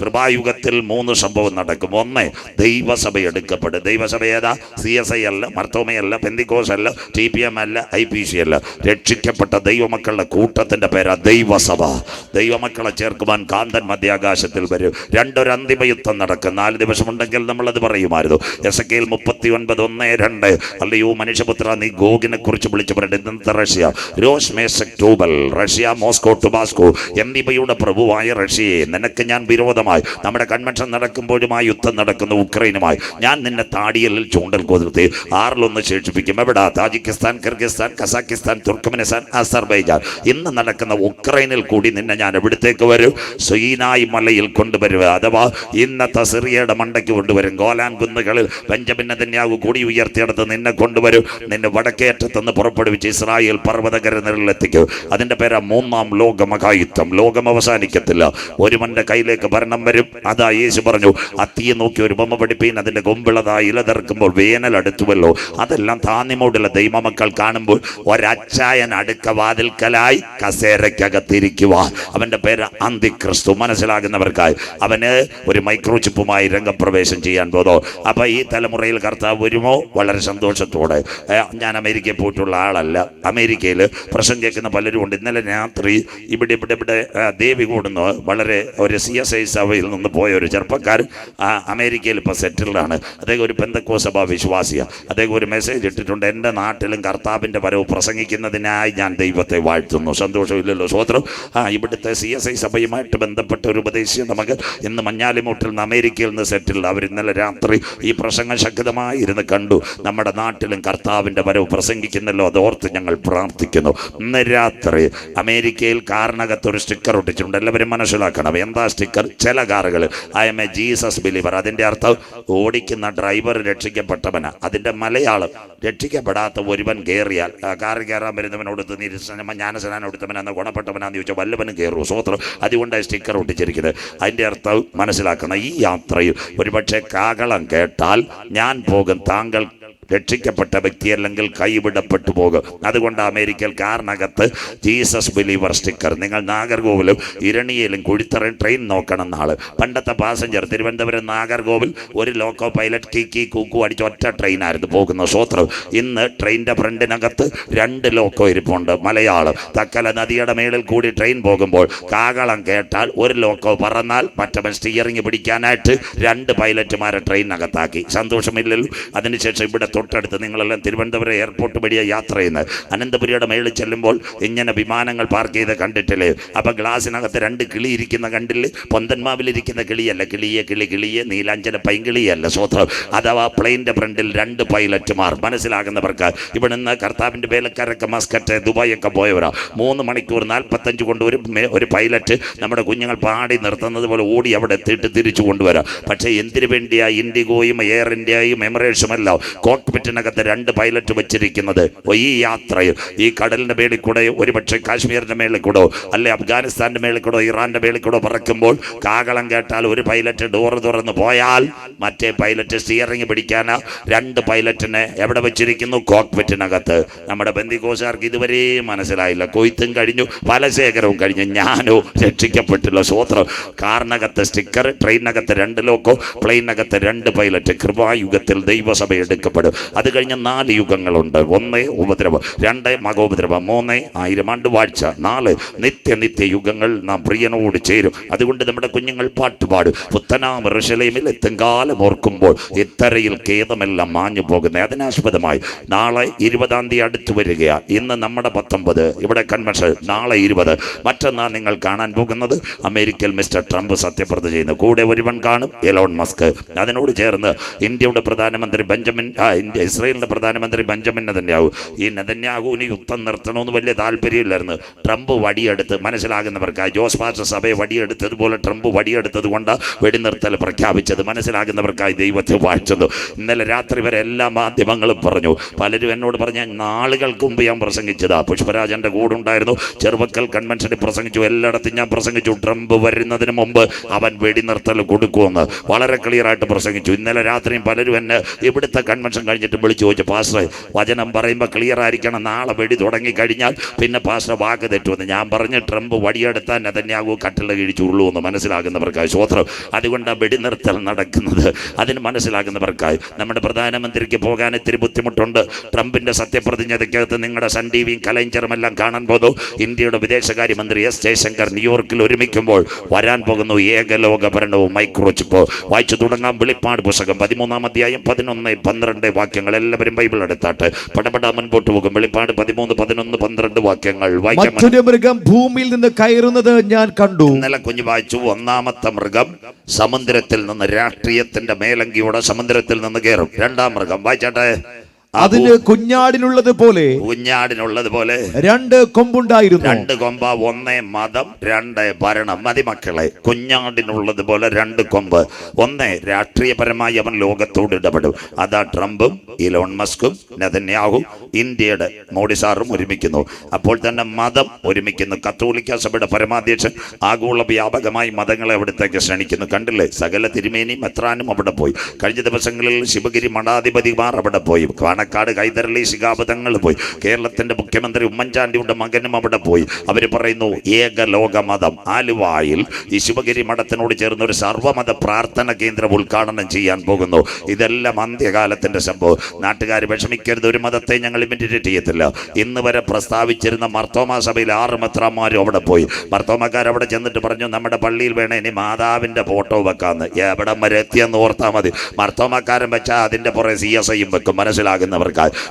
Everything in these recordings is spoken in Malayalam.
കൃപായുഗത്തിൽ 3 സംഭവം നടക്കും. ഒന്ന്, ദൈവസഭ എടുക്കപ്പെടും. ദൈവസഭ ഏതാ? CSI അല്ല, മർത്തോമയല്ല, പെന്തിക്കോസ് അല്ല, TPM അല്ല, IPC അല്ല. രക്ഷിക്കപ്പെട്ട ദൈവമക്കളുടെ കൂട്ടത്തിന്റെ പേരാ ദൈവസഭ. ദൈവമക്കളെ ചേർക്കുവാൻ കാന്തൻ മധ്യാകാശത്തിൽ വരും. രണ്ടൊരു അന്തിമ യുദ്ധം നടക്കും. 4 ദിവസമുണ്ടെങ്കിൽ നമ്മളത് പറയുമായിരുന്നു. എസെക്കിയേൽ 39:1-2. അല്ലയോ മനുഷ്യപുത്ര, നീ ഗോഗിനെ കുറിച്ച് വിളിച്ചു പറയട്ടെ. ഇന്നത്തെ റഷ്യ, രോഷ് മേശക് ടൂബൽ, റഷ്യ, മോസ്കോ, ടുബാസ്കോ എന്നിവയുടെ പ്രഭുവായ റഷ്യയെ നിനക്ക് ഞാൻ വിരോധമായി, നമ്മുടെ കൺവെൻഷൻ നടക്കുമ്പോഴും ആ യുദ്ധം നടക്കുന്ന ഉക്രൈനുമായി ഞാൻ നിന്നെ താടിയലിൽ ചൂണ്ടൽ കൊതിർത്തി 6 ശേഷിപ്പിക്കും. എവിടാ? Tajikistan, Kyrgyzstan, Kazakhstan, Turkmenistan, Azerbaijan. ഇന്ന് നടക്കുന്ന ഉക്രൈനിൽ കൂടി നിന്നെ ഞാൻ എവിടത്തേക്ക് വരും? സീനായ് മലയിൽ കൊണ്ടുവരുക, അഥവാ ഇന്നത്തെ സിറിയയുടെ മണ്ടയ്ക്ക് കൊണ്ടുവരും. ഗോലാൻ കുന്നുകളിൽ ബെഞ്ചമിൻ നെതന്യാഹു കൂടി ഉയർത്തിയെടുത്ത് നിന്നെ കൊണ്ടുവരും. നിന്നെ വടക്കേറ്റത്തുനിന്ന് പുറപ്പെടുവിച്ച് ഇസ്രായേൽ പർവ്വതകരനിലെത്തിക്കും. അതിന്റെ പേരാ 3-ാം ലോകമഹായുദ്ധം. ലോകം അവസാനിക്കത്തില്ല. ഒരുവന്റെ കയ്യിലേക്ക് ഭരണം വരും. അതാ യേശു പറഞ്ഞു, അത്തിയെ നോക്കി ഒരു ബൊമ്മ പഠിപ്പീൻ, അതിന്റെ കൊമ്പിളതാ ഇല തെറുക്കുമ്പോൾ വേനൽ അടുത്തുവല്ലോ. അതെല്ലാം താന്നിമൂടുള്ള ദൈവമക്കൾ കാണുമ്പോൾ ഒരച്ചായൻ അടുക്ക വാതിൽക്കലായി കസേരയ്ക്കകത്തിരിക്കുക. അവന്റെ പേര് അന്തിക്രിസ്തു. മനസ്സിലാകുന്നവർക്കായി അവന് ഒരു മൈക്രോ ചിപ്പുമായി രംഗപ്രവേശം ചെയ്യാൻ പോകുന്നു. അപ്പൊ ഈ തലമുറയിൽ കർത്താവ് വരുമോ? വളരെ സന്തോഷത്തോടെ. ഞാൻ അമേരിക്കയിൽ പോയിട്ടുള്ള ആളല്ല. അമേരിക്കയിൽ പ്രസംഗം കേൾക്കുന്ന പലരും ഉണ്ട്. ഇന്നലെ രാത്രി ഇവിടെ ദേവി കൂടുന്നു വളരെ ഒരു CSI സഭയിൽ നിന്ന് പോയ ഒരു ചെറുപ്പക്കാരൻ അമേരിക്കയിൽ ഇപ്പോൾ സെറ്റിൽഡാണ്. അദ്ദേഹം ഒരു പെന്തക്കോസ്ത് സഭാ വിശ്വാസിയാണ്. അദ്ദേഹം ഒരു മെസ്സേജ് ഇട്ടിട്ടുണ്ട്, എൻ്റെ നാട്ടിലും കർത്താവിൻ്റെ വരവ് പ്രസംഗിക്കുന്നതിനായി ഞാൻ ദൈവത്തെ വാഴ്ത്തുന്നു. സന്തോഷമില്ലല്ലോ? സ്വോത്രം. ഇവിടുത്തെ CSI സഭയുമായിട്ട് ബന്ധപ്പെട്ട ഒരു ഉപദേശിയെ നമുക്ക് ഇന്ന് മഞ്ഞാലിമൂട്ടിൽ നിന്ന് അമേരിക്കയിൽ നിന്ന് സെറ്റിൽഡ്. അവർ ഇന്നലെ രാത്രി ഈ പ്രസംഗം ശക്തമായി ഇരുന്ന് കണ്ടു. നമ്മുടെ നാട്ടിലും കർത്താവിൻ്റെ വരവ് പ്രസംഗിക്കുന്നല്ലോ, അതോർത്ത് ഞങ്ങൾ പ്രാർത്ഥിക്കുന്നു. ഇന്ന് രാത്രി അമേരിക്കയിൽ കാറിനകത്തൊരു സ്റ്റിക്കർ ഒട്ടിച്ചിട്ടുണ്ട്. എല്ലാവരും മനസ്സിലാക്കണം എന്താ സ്റ്റിക്കർ. ചില കാറുകൾ I M A Jesus believer. അതിൻ്റെ അർത്ഥം ഓടിക്കുന്ന ഡ്രൈവർ രക്ഷിക്കപ്പെട്ടവനാ. അതിൻ്റെ മലയാളം രക്ഷിക്കപ്പെടാത്ത ഒരുവൻ കയറിയാൽ കാറിൽ കയറാൻ വരുന്നവനോട് ജ്ഞാനസ്നാനം എടുത്തവനെന്ന് ഗുണപ്പെട്ടവനാന്ന് ചോദിച്ചാൽ വല്ലവനും കയറുമോ? സ്വോത്രം. അതുകൊണ്ട് സ്റ്റിക്കർ ഒട്ടിച്ചിരിക്കുന്നത്. അതിൻ്റെ അർത്ഥം മനസ്സിലാക്കണം. ഈ യാത്രയിൽ ഒരുപക്ഷെ കാഹളം കേട്ടാൽ ഞാൻ പോകും, താങ്കൾ രക്ഷിക്കപ്പെട്ട വ്യക്തി അല്ലെങ്കിൽ കൈവിടപ്പെട്ടു പോകും. അതുകൊണ്ട് അമേരിക്കയിൽ കാറിനകത്ത് ജീസസ് ബിലീവർ സ്റ്റിക്കർ. നിങ്ങൾ നാഗർകോവിലും ഇരണിയിലും കുഴിത്തറയും ട്രെയിൻ നോക്കണം. നാളെ പണ്ടത്തെ പാസഞ്ചർ തിരുവനന്തപുരം നാഗർകോവിൽ ഒരു ലോക്കോ പൈലറ്റ് കീക്കി കൂക്കു അടിച്ച് ഒറ്റ ട്രെയിനായിരുന്നു പോകുന്ന. സ്വോത്രം. ഇന്ന് ട്രെയിനിൻ്റെ ഫ്രണ്ടിനകത്ത് 2 ലോക്കോ ഇരിപ്പുണ്ട്. മലയാളം. തക്കല നദിയുടെ മേളിൽ കൂടി ട്രെയിൻ പോകുമ്പോൾ കാഹളം കേട്ടാൽ ഒരു ലോക്കോ പറന്നാൽ മറ്റവൻ സ്റ്റിയറിംഗ് പിടിക്കാനായിട്ട് 2 പൈലറ്റുമാരെ ട്രെയിനകത്താക്കി. സന്തോഷമില്ലല്ലോ? അതിനുശേഷം ഇവിടെ തൊട്ടടുത്ത് നിങ്ങളെല്ലാം തിരുവനന്തപുരം എയർപോർട്ട് വഴിയെ യാത്ര ചെയ്യുന്നത്. അനന്തപുരിയുടെ മേളിൽ ചെല്ലുമ്പോൾ ഇങ്ങനെ വിമാനങ്ങൾ പാർക്ക് ചെയ്ത് കണ്ടിട്ടില്ലേ? അപ്പം ഗ്ലാസിനകത്ത് 2 കിളി ഇരിക്കുന്ന കണ്ടില്ലേ? പൊന്തന്മാവിലിരിക്കുന്ന കിളിയല്ല. കിളിയെ നീലാഞ്ചന പൈങ്കിളിയല്ല. സ്വോത്രം. അഥവാ പ്ലെയിൻ്റെ ഫ്രണ്ടിൽ 2 പൈലറ്റുമാർ. മനസ്സിലാകുന്നവർക്ക് ഇവിടുന്ന് കർത്താവിൻ്റെ വേലക്കാരൊക്കെ മസ്കറ്റ് ദുബായൊക്കെ പോയവരാ. 3 മണിക്കൂർ 45 കൊണ്ട് ഒരു പൈലറ്റ് നമ്മുടെ കുഞ്ഞുങ്ങൾ പാടി നിർത്തുന്നത് പോലെ ഓടി അവിടെ എത്തിയിട്ട് തിരിച്ചു കൊണ്ടുവരാം. പക്ഷേ എന്തിനു വേണ്ടിയാ ഇൻഡിഗോയും എയർ ഇന്ത്യയും എമിറേറ്റ്സും എല്ലാം കോക്പിറ്റിനകത്ത് 2 പൈലറ്റ് വെച്ചിരിക്കുന്നത്? ഈ യാത്രയിൽ ഈ കടലിന്റെ മേളിൽ കൂടെ ഒരുപക്ഷെ കാശ്മീരിന്റെ മേളിൽ കൂടോ അല്ലെ അഫ്ഗാനിസ്ഥാന്റെ മേളിൽ കൂടോ ഇറാന്റെ മേളിൽ കൂടോ പറക്കുമ്പോൾ കാഹളം കേട്ടാൽ ഒരു പൈലറ്റ് ഡോറ് തുറന്ന് പോയാൽ മറ്റേ പൈലറ്റ് സ്റ്റിയറിംഗ് പിടിക്കാൻ 2 പൈലറ്റിനെ എവിടെ വെച്ചിരിക്കുന്നു? കോക്പിറ്റിനകത്ത്. നമ്മുടെ ബന്ദിക്കോസുകാർക്ക് ഇതുവരെ മനസ്സിലായില്ല. കൊയ്ത്തും കഴിഞ്ഞു, ഫലശേഖരവും കഴിഞ്ഞു, ഞാനോ രക്ഷിക്കപ്പെട്ടില്ല. സ്വോത്രം. കാറിനകത്ത് സ്റ്റിക്കർ, ട്രെയിനകത്ത് 2 ലോക്കോ, പ്ലെയിനകത്ത് 2 പൈലറ്റ്. കൃപായുഗത്തിൽ ദൈവസഭ എടുക്കപ്പെടും. അത് കഴിഞ്ഞ് 4 യുഗങ്ങളുണ്ട്. 1 ഉപദ്രവം, 2 മഹോപദ്രവം, 3 1000 ആണ്ട് വാഴ്ച, 4 നിത്യ യുഗങ്ങൾ നാം പ്രിയനോട് ചേരും. അതുകൊണ്ട് നമ്മുടെ കുഞ്ഞുങ്ങൾ പാട്ടുപാടും. പുത്തനാം യെരൂശലേമിൽ എത്തുംകാലം ഓർക്കുമ്പോൾ ഇത്തരയിൽ ഖേദമെല്ലാം മാഞ്ഞു പോകുന്നത്. അതിനാസ്പദമായി നാളെ 20-ാം തീയതി അടുത്ത് വരികയാണ്. ഇന്ന് നമ്മുടെ 19 ഇവിടെ കൺവെൻഷൻ, നാളെ 20. മറ്റന്നാൾ നിങ്ങൾ കാണാൻ പോകുന്നത് അമേരിക്കയിൽ മിസ്റ്റർ ട്രംപ് സത്യപ്രതിജ്ഞ ചെയ്യുന്നു. കൂടെ ഒരുവൻ കാണും, എലോൺ മസ്ക്. അതിനോട് ചേർന്ന് ഇന്ത്യയുടെ പ്രധാനമന്ത്രി ഇസ്രായേലിന്റെ പ്രധാനമന്ത്രി ബെഞ്ചമിൻ നെതന്യാഹു. ഈ നെതന്യാഹുവിന് യുദ്ധം നിർത്തണമെന്ന് വലിയ താല്പര്യമില്ലായിരുന്നു. ട്രംപ് വടിയെടുത്ത്, മനസ്സിലാകുന്നവർക്കായി ജോസ് പാസ്റ്റർ സഭയെ വടിയെടുത്തതുപോലെ ട്രംപ് വടിയെടുത്തത് കൊണ്ട് വെടിനിർത്തൽ പ്രഖ്യാപിച്ചത്. മനസ്സിലാകുന്നവർക്കായി ദൈവത്തെ വാഴ്ത്തുന്നു. ഇന്നലെ രാത്രി വരെ എല്ലാ മാധ്യമങ്ങളും പറഞ്ഞു. പലരും എന്നോട് പറഞ്ഞ നാളുകൾക്ക് മുമ്പ് ഞാൻ പ്രസംഗിച്ചതാ. പുഷ്പരാജന്റെ കൂടെ ഉണ്ടായിരുന്നു. ചെറുവക്കൽ കൺവെൻഷനിൽ പ്രസംഗിച്ചു. എല്ലായിടത്തും ഞാൻ പ്രസംഗിച്ചു. ട്രംപ് വരുന്നതിന് മുമ്പ് അവൻ വെടിനിർത്തൽ കൊടുക്കുമെന്ന് വളരെ ക്ലിയർ ആയിട്ട് പ്രസംഗിച്ചു. ഇന്നലെ രാത്രിയും പലരും എന്നെ ഇവിടുത്തെ കൺവെൻഷൻ കഴിഞ്ഞിട്ട് വിളിച്ചു ചോദിച്ചു, പാസ്റ്ററെ വചനം പറയുമ്പോൾ ക്ലിയർ ആയിരിക്കണം, നാളെ വെടി തുടങ്ങിക്കഴിഞ്ഞാൽ പിന്നെ പാസ്റ്റർ വാക്ക് തെറ്റുമെന്ന്. ഞാൻ പറഞ്ഞ് ട്രംപ് വടിയെടുത്താൽ നെതന്യാഹു കട്ടില കിഴിച്ചുള്ളൂ എന്ന് മനസ്സിലാകുന്നവർക്കായി സ്വത്രം. അതുകൊണ്ടാണ് വെടിനിർത്തൽ നടക്കുന്നത്. അതിന് മനസ്സിലാകുന്നവർക്കായി നമ്മുടെ പ്രധാനമന്ത്രിക്ക് പോകാൻ ഇത്തിരി ബുദ്ധിമുട്ടുണ്ട്. ട്രംപിന്റെ സത്യപ്രതിജ്ഞതയ്ക്കകത്ത് നിങ്ങളുടെ സൺ ടി വിയും കലൈഞ്ചറും എല്ലാം കാണാൻ പോകുന്നു. ഇന്ത്യയുടെ വിദേശകാര്യമന്ത്രി എസ് ജയശങ്കർ ന്യൂയോർക്കിൽ ഒരുമിക്കുമ്പോൾ വരാൻ പോകുന്നു ഏകലോക ഭരണവും മൈക്രോചിപ്പ്. വായിച്ചു തുടങ്ങാം വെളിപ്പാട് പുസ്തകം 13-ാം അധ്യായം 11-12 വാക്യങ്ങൾ. എല്ലാവരും ബൈബിൾ എടുത്താട്ട് പടപട മുൻപോട്ട് പോകും. വെളിപ്പാട് 13, 11, 12 വാക്യങ്ങൾ വായിക്കാം. മറ്റൊരു മൃഗം ഭൂമിയിൽ നിന്ന് കയറുന്നത് ഞാൻ കണ്ടു. ഇന്നലെ കുഞ്ഞു വായിച്ചു. ഒന്നാമത്തെ മൃഗം സമുദ്രത്തിൽ നിന്ന് രാഷ്ട്രീയത്തിന്റെ മേലങ്കിയോടെ സമുദ്രത്തിൽ നിന്ന് കയറും. രണ്ടാം മൃഗം വായിച്ചാട്ടെ. അതിന് കുഞ്ഞാടിനുള്ളത് പോലെ 2 കൊമ്പുണ്ടായിരുന്നു. 2 കൊമ്പ. 1 മതം, 2 ഭരണം. മതിമക്കളെ, കുഞ്ഞാടിനുള്ളത് പോലെ 2 കൊമ്പ്. 1 രാഷ്ട്രീയപരമായി അവൻ ലോകത്തോട് ഇടപെടും. അതാ ട്രംപും ഇലോൺ മസ്കും നെതന്യാഹു ഇന്ത്യയുടെ മോഡി സാറും ഒരുമിക്കുന്നു. അപ്പോൾ തന്നെ മതം ഒരുമിക്കുന്നു. കത്തോലിക്ക സഭയുടെ പരമാധ്യക്ഷൻ ആഗോള വ്യാപകമായി മതങ്ങളെ അവിടത്തേക്ക് ക്ഷണിക്കുന്നു. കണ്ടില്ലേ, സകല തിരുമേനിയും മെത്രാനും അവിടെ പോയി. കഴിഞ്ഞ ദിവസങ്ങളിൽ ശിവഗിരി മഠാധിപതിമാർ അവിടെ പോയി. പാണക്കാട് കൈതരളി ശിഖാപതങ്ങൾ പോയി. കേരളത്തിന്റെ മുഖ്യമന്ത്രി ഉമ്മൻചാണ്ടിയുടെ മകനും അവിടെ പോയി. അവർ പറയുന്നു ഏകലോക മതം. ആലുവായിൽ ഈ ശിവഗിരി മഠത്തിനോട് ചേർന്ന് ഒരു സർവ്വമത പ്രാർത്ഥന കേന്ദ്രം ഉദ്ഘാടനം ചെയ്യാൻ പോകുന്നു. ഇതെല്ലാം അന്ത്യകാലത്തിന്റെ സംഭവം. നാട്ടുകാർ വിഷമിക്കരുത്, ഒരു മതത്തെ ഞങ്ങൾ ഇമിറ്റേറ്റ് ചെയ്യത്തില്ല. ഇന്ന് വരെ പ്രസ്താവിച്ചിരുന്ന മർത്തോമാ സഭയിൽ 6 മെത്രാന്മാരും അവിടെ പോയി. മർത്തോമാക്കാർ അവിടെ ചെന്നിട്ട് പറഞ്ഞു, നമ്മുടെ പള്ളിയിൽ വേണേ ഇനി മാതാവിന്റെ ഫോട്ടോ വെക്കാന്ന്. എവിടം വരെ എത്തിയെന്ന് ഓർത്താൽ മതി. മർത്തോമാക്കാരൻ വെച്ചാൽ അതിന്റെ പുറകെ CSIയും വെക്കും. മനസ്സിലാകുന്നവർക്കായി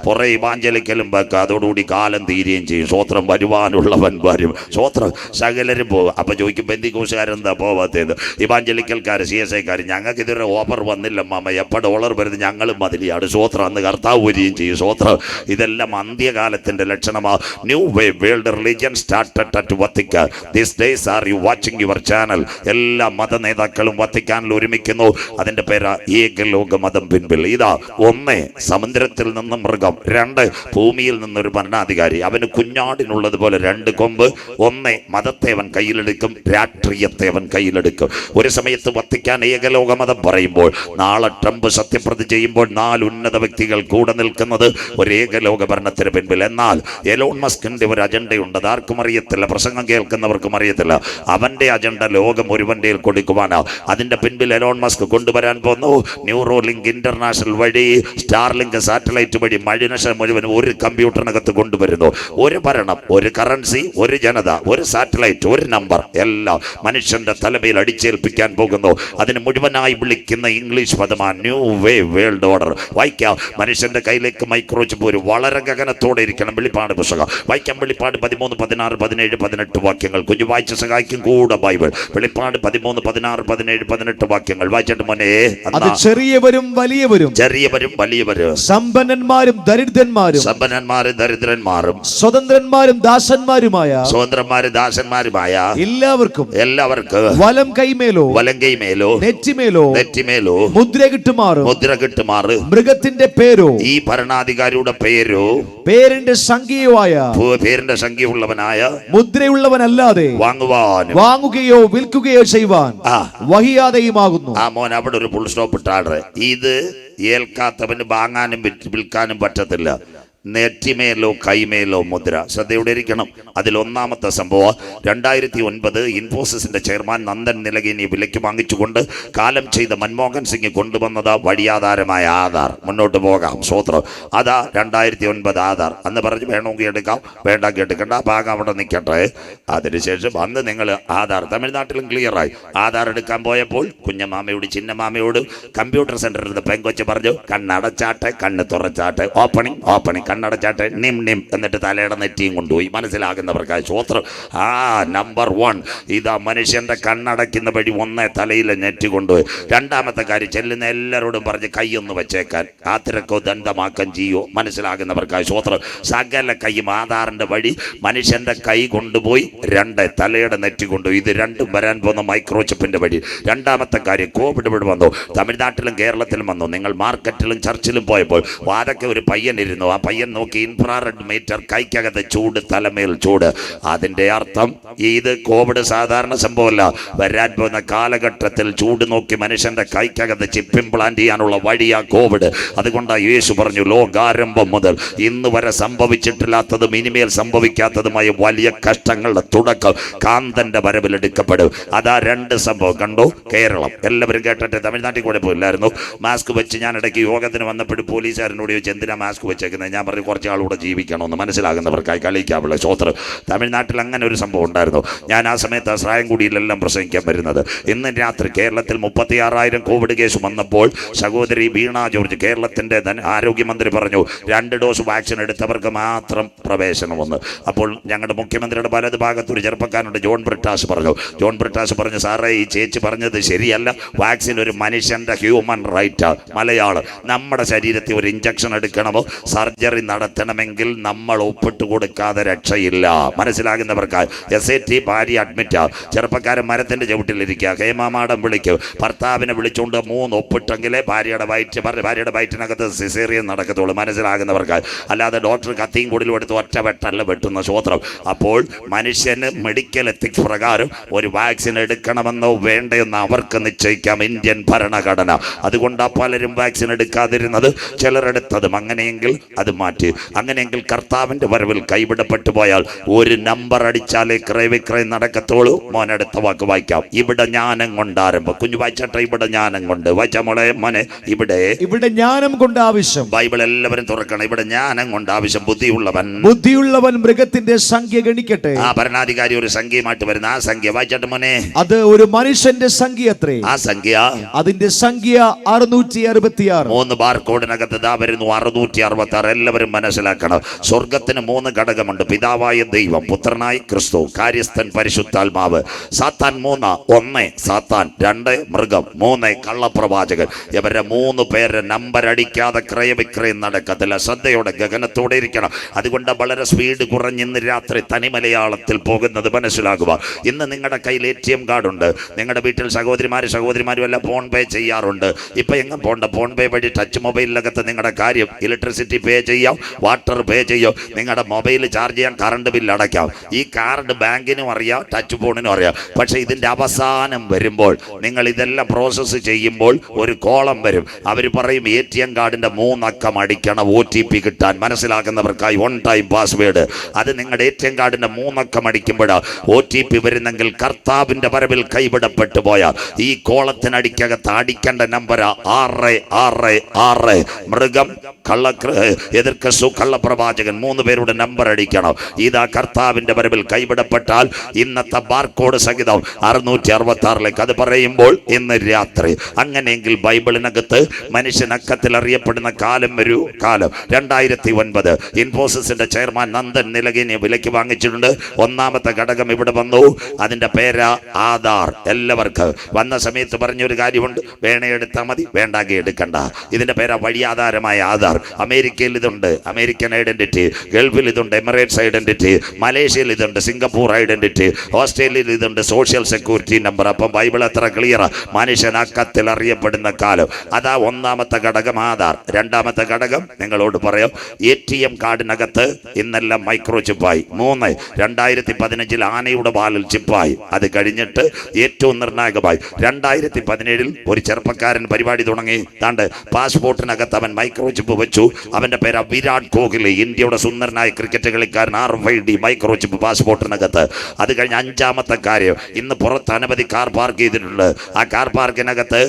പുറകെ ഇവാഞ്ചലിക്കലും വെക്കുക. അതോടുകൂടി കാലം തീരുകയും ചെയ്യും. സ്വോത്രം വരുവാനുള്ളവൻ വരും. സ്വോത്രം സകലരും പോകും. അപ്പൊ ചോദിക്കും, പെന്തിക്കോസുകാരെന്താ പോവാത്തത്? ഇവാഞ്ചലിക്കൽക്കാർ, CSIക്കാർ, ഞങ്ങൾക്ക് ഇതുവരെ ഓഫർ വന്നില്ല മാമ, എപ്പോൾ ഡോളർ വരുന്നത് ഞങ്ങളും മതിലിയാണ്. സ്വോത്രം അന്ന് കർത്താവ് വരികയും ചെയ്യും. സ്വോത്രം. ഇതെല്ലാം അന്ത്യകാലത്തിന്റെ ലക്ഷണമാണ്. New way world religion started at Vatican. This days are you watching your channel. എല്ലാ മത നേതാക്കളും വത്തിക്കാനിൽ ഒരുമിക്കുന്നു. അതിന്റെ പേരാ ഏകലോക മതം പിൻപിൽ. ഇതാ 1 സമുദ്രത്തിൽ നിന്നും മൃഗം, 2 ഭൂമിയിൽ നിന്നൊരു ഭരണാധികാരി. അവന് കുഞ്ഞാടിനുള്ളത് പോലെ 2 കൊമ്പ്. 1 മതത്തെ അവൻ കയ്യിലെടുക്കും, രാഷ്ട്രീയത്തെ അവൻ കയ്യിലെടുക്കും. ഒരു സമയത്ത് വത്തിക്കാൻ ഏകലോക മതം പറയുമ്പോൾ, നാളെ ട്രംപ് സത്യപ്രതിജ്ഞ ചെയ്യുമ്പോൾ 4 ഉന്നത വ്യക്തികൾ കൂടെ നിൽക്കുന്നത് ഒരു ഏകലോക ഭരണത്തിന് പിൻപിൽ. എന്നാൽ എലോൺ മസ്കിന്റെ ഒരു അജണ്ടയുണ്ട്. അതാർക്കും അറിയത്തില്ല, പ്രസംഗം കേൾക്കുന്നവർക്കും അറിയത്തില്ല. അവന്റെ അജണ്ട ലോകം ഒരുവന്റെ കൊടുക്കുവാനാ. അതിന്റെ പിൻപിൽ എലോൺ മസ്ക് കൊണ്ടുവരാൻ പോകുന്നു ന്യൂറോലിങ്ക് ഇന്റർനാഷണൽ വഴി, സ്റ്റാർലിങ്ക് സാറ്റലൈറ്റ് വഴി മനുഷ്യൻ മുഴുവൻ ഒരു കമ്പ്യൂട്ടറിനകത്ത് കൊണ്ടുവരുന്നു. ഒരു ഭരണം, ഒരു കറൻസി, ഒരു ജനത, ഒരു സാറ്റലൈറ്റ്, ഒരു നമ്പർ, എല്ലാം മനുഷ്യന്റെ തലമേൽ അടിച്ചേൽപ്പിക്കാൻ പോകുന്നു. അതിന് മുഴുവനായി വിളിക്കുന്ന ഇംഗ്ലീഷ് പദമാണ് ന്യൂ വേ വേൾഡ് ഓർഡർ. വായിക്കാം. മനുഷ്യന്റെ കയ്യിലേക്ക് മൈക്രോചിപ്പ് ഒരു വളരെ ഗഗനത്തോടെ ഇരിക്കണം. വെളിപ്പാട് പുസ്തകം വായിക്കാം. വെളിപ്പാട് 13, 16, 17, 18 വാക്യങ്ങൾ. കുഞ്ഞു വായിച്ച് സഹായിക്കും കൂടെ ബൈബിൾ. വെളിപ്പാട് 13, 16, 17, 18 വാക്യങ്ങൾ വായിച്ചിട്ട് മോനെ. ചെറിയവരും വലിയവരും, സമ്പന്നന്മാരും ദരിദ്രന്മാരും, ദരിദ്രന്മാരും, സ്വതന്ത്രന്മാരും ദാസന്മാരുമായ എല്ലാവർക്കും വലം കൈമേലോ നെറ്റിമേലോ മുദ്ര കിട്ടുമാറും മൃഗത്തിന്റെ പേരോ, ഈ ഭരണാധികാരിയുടെ പേരോ, പേരിന്റെ സംഖ്യയുള്ളവനായ മുദ്രയുള്ളവനല്ലാതെ വാങ്ങുകയോ വിൽക്കുകയോ ചെയ്യുവാൻ വഹിയാതെയുമാകുന്നു. ആ മോൻ അവിടെ ഒരു ഫുൾ സ്റ്റോപ്പ് ഇട്ടാണ്. ഇത് ഏൽക്കാത്തവന് വാങ്ങാനും വിൽക്കാനും പറ്റത്തില്ല. നെറ്റിമേലോ കൈമേലോ മുദ്ര. ശ്രദ്ധയോടെ ഇരിക്കണം. അതിൽ ഒന്നാമത്തെ സംഭവം 2009 ഇൻഫോസിസിന്റെ ചെയർമാൻ നന്ദൻ നിലകിനി വിലയ്ക്ക് വാങ്ങിച്ചുകൊണ്ട് കാലം ചെയ്ത മൻമോഹൻ സിംഗ് കൊണ്ടുവന്നത് വഴിയാധാരമായ ആധാർ. മുന്നോട്ട് പോകാം. സ്വോത്രം. അതാ 2009 ആധാർ. അന്ന് പറഞ്ഞു വേണമെങ്കിൽ എടുക്കാം, വേണ്ടെങ്കിൽ എടുക്കണ്ട, ആ ഭാഗം അവിടെ നിൽക്കട്ടെ. അതിനുശേഷം അന്ന് നിങ്ങൾ ആധാർ, തമിഴ്നാട്ടിലും ക്ലിയറായി, ആധാർ എടുക്കാൻ പോയപ്പോൾ കുഞ്ഞമാമയോട് ചിന്നമാമയോട് കമ്പ്യൂട്ടർ സെന്ററിൽ നിന്ന് പെങ്കൊച്ച് പറഞ്ഞു, കണ്ണടച്ചാട്ടെ കണ്ണ് തുറച്ചാട്ടെ, ഓപ്പണിങ് കണ്ണടച്ചാട്ടെ, നിം എന്നിട്ട് തലയുടെ നെറ്റിയും കൊണ്ടുപോയി. മനസ്സിലാകുന്നവർക്കായി സ്വോത്രം. നമ്പർ 1 ഇതാ മനുഷ്യന്റെ കണ്ണടയ്ക്കുന്ന വഴി 1 തലയിലെ നെറ്റ് കൊണ്ടുപോയി. രണ്ടാമത്തെ കാര്യം, ചെല്ലുന്ന എല്ലാവരോടും പറഞ്ഞ് കൈയൊന്ന് വെച്ചേക്കാൻ, ആത്തിരക്കോ ദന്തമാക്കം ചെയ്യോ. മനസ്സിലാകുന്നവർക്കായി സ്വോത്രം. സകല കൈയും ആധാറിന്റെ വഴി മനുഷ്യന്റെ കൈ കൊണ്ടുപോയി 2 തലയുടെ നെറ്റ് കൊണ്ടുപോയി. ഇത് രണ്ടും വരാൻ പോകുന്ന മൈക്രോചിപ്പിന്റെ വഴി. രണ്ടാമത്തെ കാര്യം, കോവിഡ് ഇവിടെ വന്നു. തമിഴ്നാട്ടിലും കേരളത്തിലും വന്നു. നിങ്ങൾ മാർക്കറ്റിലും ചർച്ചിലും പോയപ്പോൾ വാതൊക്കെ ഒരു പയ്യൻ ഇരുന്നു. ആ പയ്യൻ പയ്യൻ നോക്കി ഇൻഫ്രാറെഡ് മീറ്റർ, കൈക്കകത്ത് ചൂട്, തലമേൽ ചൂട്. അതിന്റെ അർത്ഥം ഇത് കോവിഡ് സാധാരണ സംഭവമല്ല. വരാൻ പോകുന്ന കാലഘട്ടത്തിൽ ചൂട് നോക്കി മനുഷ്യന്റെ കൈക്കകത്ത് ചിപ്പ് ഇംപ്ലാന്റ് ചെയ്യാനുള്ള വഴിയാ കോവിഡ്. അതുകൊണ്ടാണ് യേശു പറഞ്ഞു, ലോകാരംഭം മുതൽ ഇന്ന് വരെ സംഭവിച്ചിട്ടില്ലാത്തതും ഇനിമേൽ സംഭവിക്കാത്തതുമായ വലിയ കഷ്ടങ്ങളുടെ തുടക്കം കാന്തന്റെ വരവിൽ എടുക്കപ്പെടും. അതാ രണ്ട് സംഭവം കണ്ടു. കേരളം എല്ലാവരും കേട്ടിട്ട് തമിഴ്നാട്ടിൽ കൂടെ പോയില്ലായിരുന്നു. മാസ്ക് വെച്ച് ഞാൻ ഇടയ്ക്ക് യോഗത്തിന് വന്നപ്പോഴും പോലീസുകാരനോട് ചോദിച്ചു എന്തിനാ മാസ്ക് വെച്ചേക്കുന്നത്. ഞാൻ പറഞ്ഞു കുറച്ച് ആളുകൂടെ ജീവിക്കണമെന്ന്, മനസ്സിലാകുന്നവർക്കായി കളിക്കാവുള്ള ശ്രോത്ര. തമിഴ്നാട്ടിൽ അങ്ങനെ ഒരു സംഭവം ഉണ്ടായിരുന്നു. ഞാൻ ആ സമയത്ത് അസ്രായംകുടിയിലെല്ലാം പ്രസംഗിക്കാൻ വരുന്നത്. ഇന്ന് രാത്രി കേരളത്തിൽ 36,000 കോവിഡ് കേസ് വന്നപ്പോൾ സഹോദരി വീണ ജോർജ്, കേരളത്തിന്റെ ആരോഗ്യമന്ത്രി, പറഞ്ഞു 2 ഡോസ് വാക്സിൻ എടുത്തവർക്ക് മാത്രം പ്രവേശനമെന്ന്. അപ്പോൾ ഞങ്ങളുടെ മുഖ്യമന്ത്രിയുടെ വലത് ഭാഗത്ത് ഒരു ചെറുപ്പക്കാരനുണ്ട്, ജോൺ ബ്രിട്ടാസ് പറഞ്ഞു സാറേ, ഈ ചേച്ചി പറഞ്ഞത് ശരിയല്ല. വാക്സിൻ ഒരു മനുഷ്യന്റെ ഹ്യൂമൻ റൈറ്റ്. മലയാളം, നമ്മുടെ ശരീരത്തിൽ ഒരു ഇഞ്ചക്ഷൻ എടുക്കണമോ സർജറി നടത്തണമെങ്കിൽ നമ്മൾ ഒപ്പിട്ട് കൊടുക്കാതെ രക്ഷയില്ല. മനസ്സിലാകുന്നവർക്കായി SAT ഭാര്യ അഡ്മിറ്റാ, ചെറുപ്പക്കാരൻ മരത്തിന്റെ ചവിട്ടിലിരിക്കുക, ഹേമാമാടം വിളിക്കും, ഭർത്താവിനെ വിളിച്ചുകൊണ്ട് 3 ഒപ്പിട്ടെങ്കിലേ ഭാര്യയുടെ വയറ്റിനകത്ത് സിസേറിയൻ നടക്കത്തുള്ളൂ. മനസ്സിലാകുന്നവർക്കായി. അല്ലാതെ ഡോക്ടർ കത്തിയും കൂടിലും എടുത്ത് ഒറ്റ വെട്ടല്ല വെട്ടുന്ന സ്വത്രം. അപ്പോൾ മനുഷ്യന് മെഡിക്കൽ എത്തിക്സ് പ്രകാരം ഒരു വാക്സിൻ എടുക്കണമെന്നോ വേണ്ടയെന്ന് അവർക്ക് നിശ്ചയിക്കാം ഇന്ത്യൻ ഭരണഘടന. അതുകൊണ്ടാണ് പലരും വാക്സിൻ എടുക്കാതിരുന്നത്, ചിലരെടുത്തതും. അങ്ങനെയെങ്കിൽ അത് മാറ്റി. അങ്ങനെയെങ്കിൽ കർത്താവിന്റെ വരവിൽ കൈവിടപ്പെട്ടു പോയാൽ ഒരു നമ്പർ അടിച്ചാലേ ക്രയവിക്രയം നടക്കത്തുള്ളൂ. മോനെടുത്ത വാക്ക് വായിക്കാം. ഇവിടെ ജ്ഞാനം കൊണ്ട് ആരംഭം. കുഞ്ഞു വായിച്ചട്ടെ. ഇവിടെ ജ്ഞാനം കൊണ്ട് വായിച്ച മോളെ മോനെ. ഇവിടെ ജ്ഞാനം കൊണ്ട് ആവശ്യം. ബൈബിൾ എല്ലാവരും തുറക്കണം. ഇവിടെ ജ്ഞാനം കൊണ്ട് ആവശ്യം. ബുദ്ധിയുള്ളവൻ മൃഗത്തിന്റെ സംഖ്യ ഗണിക്കട്ടെ. ആ ഭരണാധികാരി ഒരു സംഖ്യയുമായിട്ട് വരുന്ന ആ സംഖ്യ വായിച്ചട്ടെ മോനെ. അത് ഒരു മനുഷ്യന്റെ സംഖ്യ എത്രേ? ആ സംഖ്യ, അതിന്റെ സംഖ്യ 666. 3 ബാർകോഡിനകത്ത് ഇതാ വരുന്നു 666. എല്ലാവരും മനസ്സിലാക്കണം. സ്വർഗത്തിന് 3 ഘടകമുണ്ട്. പിതാവായ ദൈവം, പുത്രനായി ക്രിസ്തു, കാര്യസ്ഥൻ പരിശുദ്ധാത്മാവ്. സാത്താൻ 3. 1 സാത്താൻ, 2 മൃഗം, 3 കള്ളപ്രവാചകൻ. ഇവരെ 3 പേരെ നമ്പർ അടിക്കാതെ ക്രയവിക്രയം നടക്കത്തില്ല. ശ്രദ്ധയോടെ ഗഗനത്തോടെ ഇരിക്കണം. അതുകൊണ്ട് വളരെ സ്പീഡ് കുറഞ്ഞ് ഇന്ന് രാത്രി തനി മലയാളത്തിൽ പോകുന്നത് മനസ്സിലാകുക. ഇന്ന് നിങ്ങളുടെ കയ്യിൽ ATM കാർഡ് ഉണ്ട്. നിങ്ങളുടെ വീട്ടിൽ സഹോദരിമാരും എല്ലാം ഫോൺ പേ ചെയ്യാറുണ്ട്. ഇപ്പൊ എങ്ങും പോണ്ട, ഫോൺ പേ വഴി ടച്ച് മൊബൈലിനകത്ത് നിങ്ങളുടെ കാര്യം ഇലക്ട്രിസിറ്റി പേ ചെയ്യാം, വാട്ടർ പേ ചെയ്യാം, നിങ്ങളുടെ മൊബൈൽ ചാർജ് ചെയ്യാൻ, കറണ്ട് ബില്ല് അടയ്ക്കാം. ഈ കാർഡ് ബാങ്കിനും അറിയാം, ടച്ച് ഫോണിനും അറിയാം. പക്ഷെ ഇതിന്റെ അവസാനം വരുമ്പോൾ നിങ്ങൾ ഇതെല്ലാം പ്രോസസ്സ് ചെയ്യുമ്പോൾ ഒരു കോളം വരും. അവർ പറയും ATM കാർഡിന്റെ 3 അക്കം അടിക്കണം OTP കിട്ടാൻ. മനസ്സിലാക്കുന്നവർക്കായി 1 ടൈം പാസ്വേഡ്. അത് നിങ്ങളുടെ ATM കാർഡിന്റെ 3 അക്കം അടിക്കുമ്പോഴാണ് OTP വരുന്നെങ്കിൽ കർത്താവിന്റെ വരവിൽ കൈവിടപ്പെട്ടു പോയാൽ ഈ കോളത്തിനടിക്കകത്ത് അടിക്കേണ്ട നമ്പർ 666. മൃഗം, എതിർക്കസു, കള്ളപ്രവാചകൻ 3 പേരുടെ നമ്പർ അടിക്കണം. ഇതാ കർത്താവിന്റെ വരവിൽ കൈവിടപ്പെട്ടാൽ ഇന്നത്തെ ബാർകോഡ് സഹിതം 666. അത് പറയുമ്പോൾ ഇന്ന് രാത്രി. അങ്ങനെയെങ്കിൽ ബൈബിളിനകത്ത് മനുഷ്യൻ അക്കത്തിൽ അറിയപ്പെടുന്ന കാലം ഒരു കാലം 2009 ഇൻഫോസിസിന്റെ ചെയർമാൻ നന്ദൻ നിലകിനെ വിലയ്ക്ക് വാങ്ങിച്ചിട്ടുണ്ട്. 1ാമത്തെ ഘടകം ഇവിടെ വന്നു. അതിന്റെ പേരാ ആധാർ. എല്ലാവർക്കും വന്ന സമയത്ത് പറഞ്ഞൊരു കാര്യമുണ്ട്, വേണേ എടുത്താൽ മതി, വേണ്ടാകെ എടുക്കണ്ട. ഇതിന്റെ പേരാ വഴിയാധാരമായ ആധാർ. അമേരിക്കയിൽ ഇതുണ്ട്, അമേരിക്കൻ ഐഡന്റിറ്റി. ഗൾഫിൽ ഇതുണ്ട്, എമിറേറ്റ്സ് ഐഡന്റിറ്റി. മലേഷ്യയിൽ ഇതുണ്ട്, സിംഗപ്പൂർ ഐഡന്റിറ്റി. ഓസ്ട്രേലിയയിൽ ഇതുണ്ട്, സോഷ്യൽ സെക്യൂരിറ്റി നമ്പർ. അപ്പം ബൈബിൾ എത്ര ക്ലിയറാ. മനുഷ്യൻ അക്കത്തിൽ അറിയപ്പെടുന്ന കാലം. അതാ 1ാമത്തെ ഘടകം ആധാർ. 2ാമത്തെ ഘടകം നിങ്ങളോട് പറയാം, ATM കാർഡിനകത്ത് ഇന്നെല്ലാം മൈക്രോ ചിപ്പായി. 3 2015 ആനയുടെ പാലിൽ ചിപ്പായി. അത് കഴിഞ്ഞിട്ട് ഏറ്റവും നിർണായകമായി 2017 ഒരു ചെറുപ്പക്കാരൻ പരിപാടി തുടങ്ങി. താണ്ട് പാസ്പോർട്ടിനകത്ത് അവൻ മൈക്രോ ചിപ്പ് വെച്ചു. അവന്റെ പേര് വിരാട് കോഹ്ലി, ഇന്ത്യയുടെ സുന്ദരനായ ക്രിക്കറ്റ് കളിക്കാരൻ. RFID മൈക്രോ ചിപ്പ് പാസ്പോർട്ടിനകത്ത്. അത് കഴിഞ്ഞ് 5ാമത്തെ കാര്യം, ഇന്ന് പുറത്ത് അനവധി കാർ പാർക്ക് ചെയ്തിട്ടുണ്ട്. ആ കാർ പാർക്കിനകത്ത്